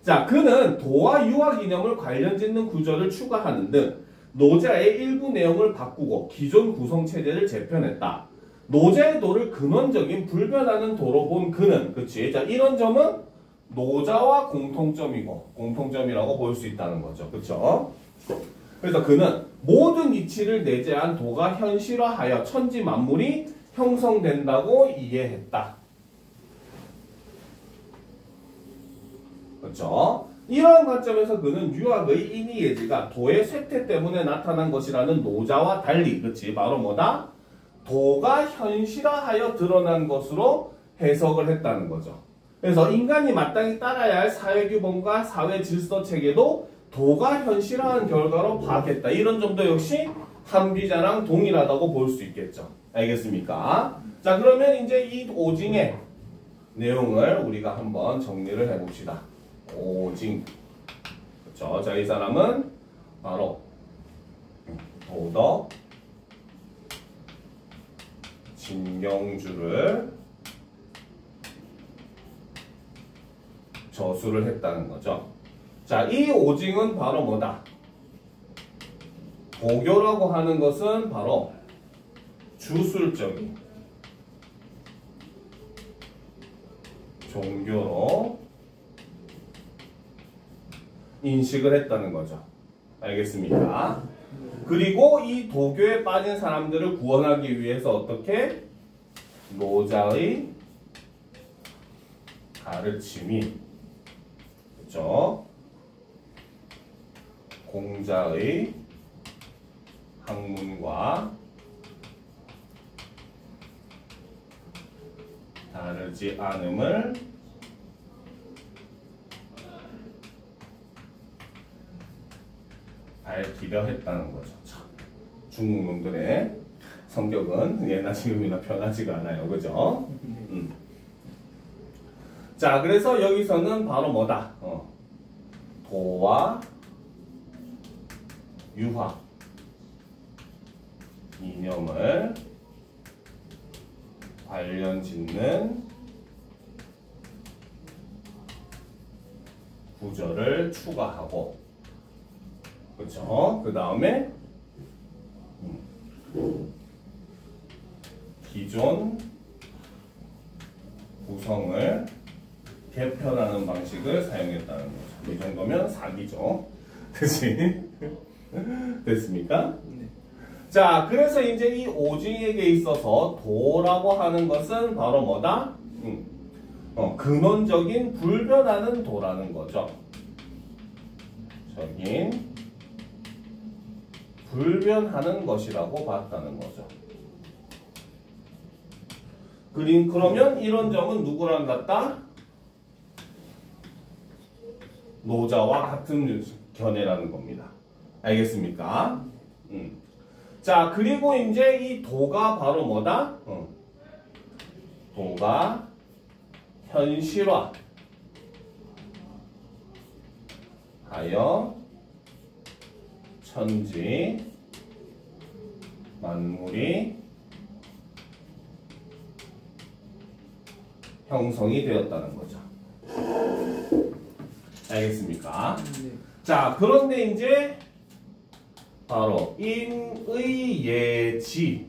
자, 그는 도와 유학 이념을 관련 짓는 구절을 추가하는 등 노자의 일부 내용을 바꾸고 기존 구성체제를 재편했다. 노자의 도를 근원적인 불변하는 도로 본 그는, 그치? 자, 이런 점은 노자와 공통점이라고 볼 수 있다는 거죠. 그쵸? 그래서 그는 모든 이치를 내재한 도가 현실화하여 천지 만물이 형성된다고 이해했다. 그렇죠? 이러한 관점에서 그는 유학의 인의예지가 도의 쇠퇴 때문에 나타난 것이라는 노자와 달리, 그렇지? 바로 뭐다? 도가 현실화하여 드러난 것으로 해석을 했다는 거죠. 그래서 인간이 마땅히 따라야 할 사회규범과 사회질서체계도 도가 현실화한 결과로 파악했다. 이런 점도 역시 한비자랑 동일하다고 볼 수 있겠죠. 알겠습니까? 자, 그러면 이제 이 오징의 내용을 우리가 한번 정리를 해봅시다. 오징. 그렇죠? 자, 이 사람은 바로 도덕 진경주를 저술을 했다는 거죠. 자, 이 오징은 바로 뭐다? 도교라고 하는 것은 바로 주술적인 종교로 인식을 했다는 거죠. 알겠습니까? 그리고 이 도교에 빠진 사람들을 구원하기 위해서 어떻게? 노자의 가르침이, 그렇죠? 공자의 학문과 다르지 않음을 밝히려 했다는 거죠. 중국 놈들의 성격은 예나 지금이나 변하지가 않아요. 그죠? 자, 그래서 여기서는 바로 뭐다? 도와 유학 이념을 관련 짓는 구절을 추가하고, 그렇죠? 그 다음에 기존 구성을 개편하는 방식을 사용했다는 거죠. 이 정도면 사기죠. 그치? 됐습니까? 네. 자, 그래서 이제 이 오징에게 있어서 도라고 하는 것은 바로 뭐다? 근원적인 불변하는 도라는 거죠. 적인 불변하는 것이라고 봤다는 거죠. 그러면 이런 점은 누구랑 같다? 노자와 같은 견해라는 겁니다. 알겠습니까? 자, 그리고 이제 이 도가 바로 뭐다? 도가 현실화 하여 천지 만물이 형성이 되었다는 거죠. 알겠습니까? 네. 자, 그런데 이제 바로 인의 예지에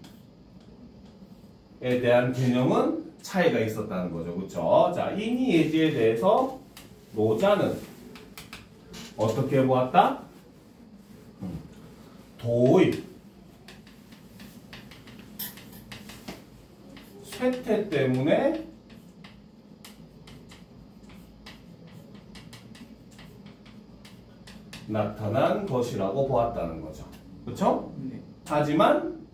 대한 개념은 차이가 있었다는 거죠. 그렇죠? 자, 인의 예지에 대해서 노자는 어떻게 보았다? 도의 쇠퇴 때문에 나타난 것이라고 보았다는 거죠. 그렇죠? 네. 하지만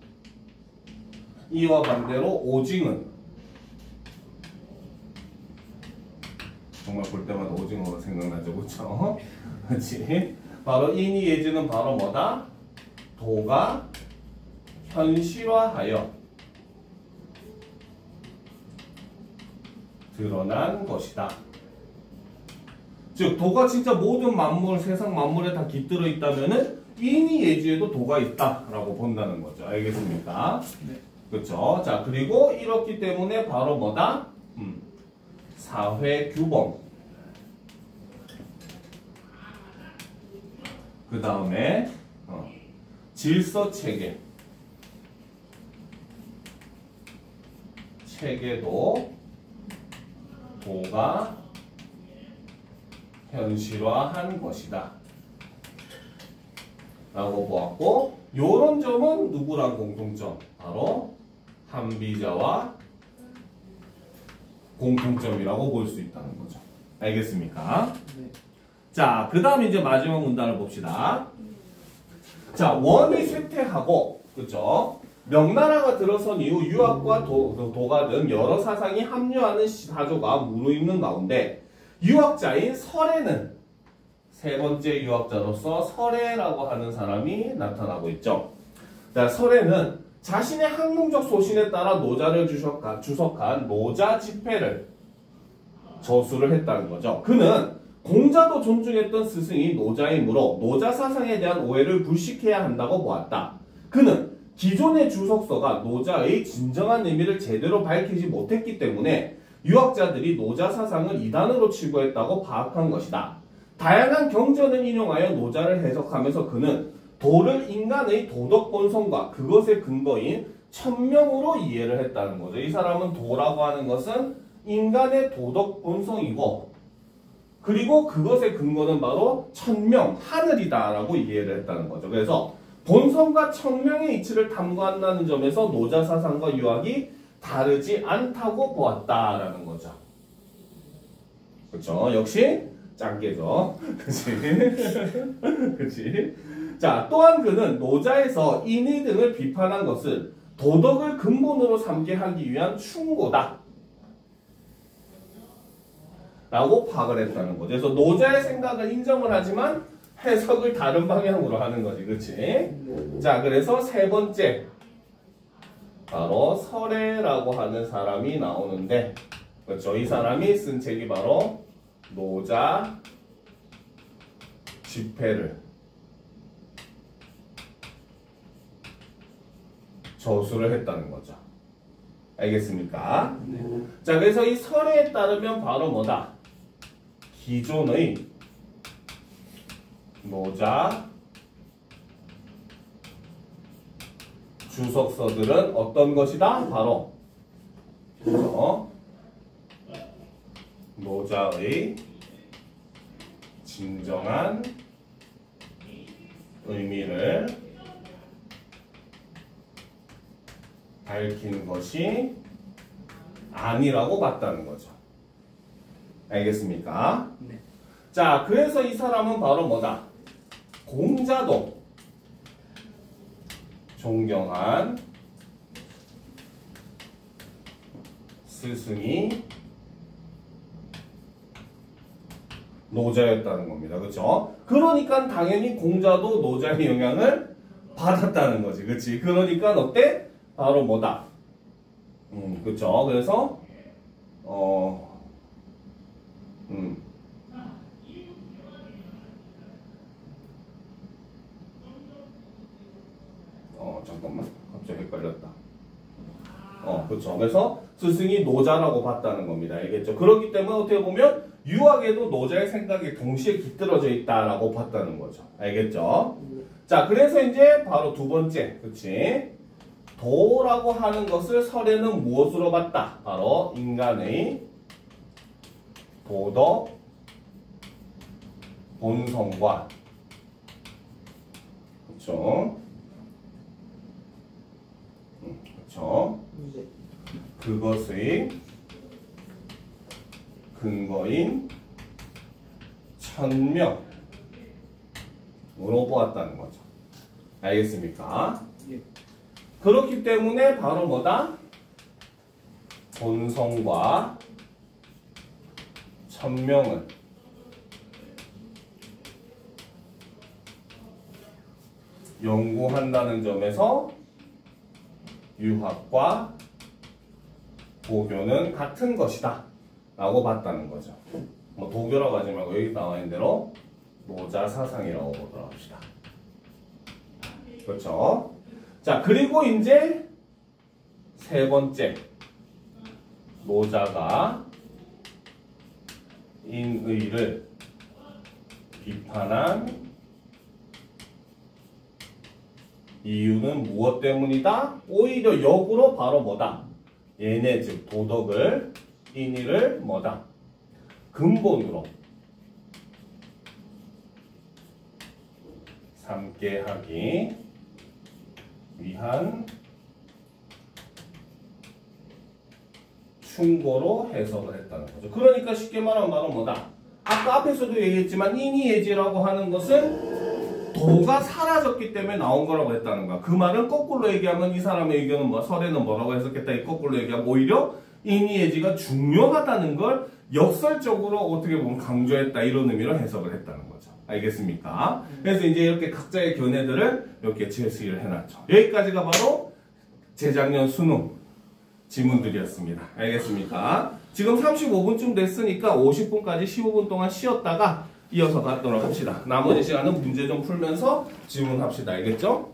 이와 반대로 오징은 정말 볼 때마다 오징어가 생각나죠. 그렇죠? 그렇지? 바로 인의 예지는 바로 뭐다? 도가 현실화하여 드러난 것이다. 즉 도가 진짜 모든 만물, 세상 만물에 다 깃들어 있다면은 인의 예지에도 도가 있다라고 본다는 거죠. 알겠습니까? 네. 그렇죠? 자, 그리고 이렇기 때문에 바로 뭐다? 사회 규범. 그 다음에 질서 체계. 체계도 도가 현실화한 것이다 라고 보았고, 요런 점은 누구랑 공통점? 바로 한비자와 공통점이라고 볼 수 있다는 거죠. 알겠습니까? 네. 자, 그 다음 이제 마지막 문단을 봅시다. 자, 원이 쇠퇴하고, 그쵸? 명나라가 들어선 이후 유학과 도가 등 여러 사상이 합류하는 사조가 무르익는 가운데 유학자인 설에는 세 번째 유학자로서 설해라고 하는 사람이 나타나고 있죠. 자, 설해는 자신의 학문적 소신에 따라 노자를 주석한 노자 집회를 저수를 했다는 거죠. 그는 공자도 존중했던 스승이 노자이므로 노자 사상에 대한 오해를 불식해야 한다고 보았다. 그는 기존의 주석서가 노자의 진정한 의미를 제대로 밝히지 못했기 때문에 유학자들이 노자 사상을 이단으로 치부했다고 파악한 것이다. 다양한 경전을 인용하여 노자를 해석하면서 그는 도를 인간의 도덕 본성과 그것의 근거인 천명으로 이해를 했다는 거죠. 이 사람은 도라고 하는 것은 인간의 도덕 본성이고, 그리고 그것의 근거는 바로 천명, 하늘이다라고 이해를 했다는 거죠. 그래서 본성과 천명의 이치를 탐구한다는 점에서 노자 사상과 유학이 다르지 않다고 보았다라는 거죠. 그렇죠? 역시 짱깨죠. 그치? 그치? 자, 또한 그는 노자에서 인의 등을 비판한 것은 도덕을 근본으로 삼게 하기 위한 충고다 라고 파악을 했다는 거죠. 그래서 노자의 생각을 인정을 하지만 해석을 다른 방향으로 하는 거지. 그치? 자, 그래서 세 번째 바로 설해라고 하는 사람이 나오는데, 그렇죠? 이 사람이 쓴 책이 바로 노자 집회를 저수를 했다는 거죠. 알겠습니까? 네. 자, 그래서 이 설해에 따르면 바로 뭐다? 기존의 노자 주석서들은 어떤 것이다? 바로 그렇죠? 노자의 진정한 의미를 밝힌 것이 아니라고 봤다는 거죠. 알겠습니까? 네. 자, 그래서 이 사람은 바로 뭐다? 공자도 존경한 스승이 노자였다는 겁니다. 그렇죠? 그러니까 당연히 공자도 노자의 영향을 받았다는 거지. 그렇지? 그러니까 어때? 바로 뭐다? 그렇죠? 그래서 잠깐만. 갑자기 헷갈렸다. 그렇죠. 그래서 스승이 노자라고 봤다는 겁니다. 알겠죠? 그렇기 때문에 어떻게 보면 유학에도 노자의 생각이 동시에 깃들어져 있다라고 봤다는 거죠. 알겠죠? 자, 그래서 이제 바로 두 번째, 그렇지? 도라고 하는 것을 설에는 무엇으로 봤다? 바로 인간의 도덕 본성과, 그렇죠? 그렇죠? 네. 그것의 근거인 천명으로 보았다는 거죠. 알겠습니까? 예. 그렇기 때문에 바로 뭐다? 본성과 천명을 연구한다는 점에서 유학과 도교는 같은 것이다 라고 봤다는 거죠. 뭐 도교라고 하지 말고 여기 나와 있는 대로 노자 사상이라고 보도록 합시다. 그렇죠? 자, 그리고 이제 세 번째, 노자가 인의를 비판한 이유는 무엇 때문이다? 오히려 역으로 바로 뭐다? 얘네 즉 도덕을, 인의를 뭐다? 근본으로 삼게 하기 위한 충고로 해석을 했다는 거죠. 그러니까 쉽게 말하면 바로 뭐다? 아까 앞에서도 얘기했지만 인의예지라고 하는 것은 도가 사라졌기 때문에 나온 거라고 했다는 거야. 그 말은 거꾸로 얘기하면 이 사람의 의견은 뭐 설에는 뭐라고 해석했다. 이 거꾸로 얘기하면 오히려 인의예지가 중요하다는 걸 역설적으로 어떻게 보면 강조했다. 이런 의미로 해석을 했다는 거죠. 알겠습니까? 그래서 이제 이렇게 각자의 견해들을 이렇게 제시를 해놨죠. 여기까지가 바로 재작년 수능 지문들이었습니다. 알겠습니까? 지금 35분쯤 됐으니까 50분까지 15분 동안 쉬었다가 이어서 갖도록 합시다. 나머지 시간은 문제 좀 풀면서 질문합시다. 알겠죠?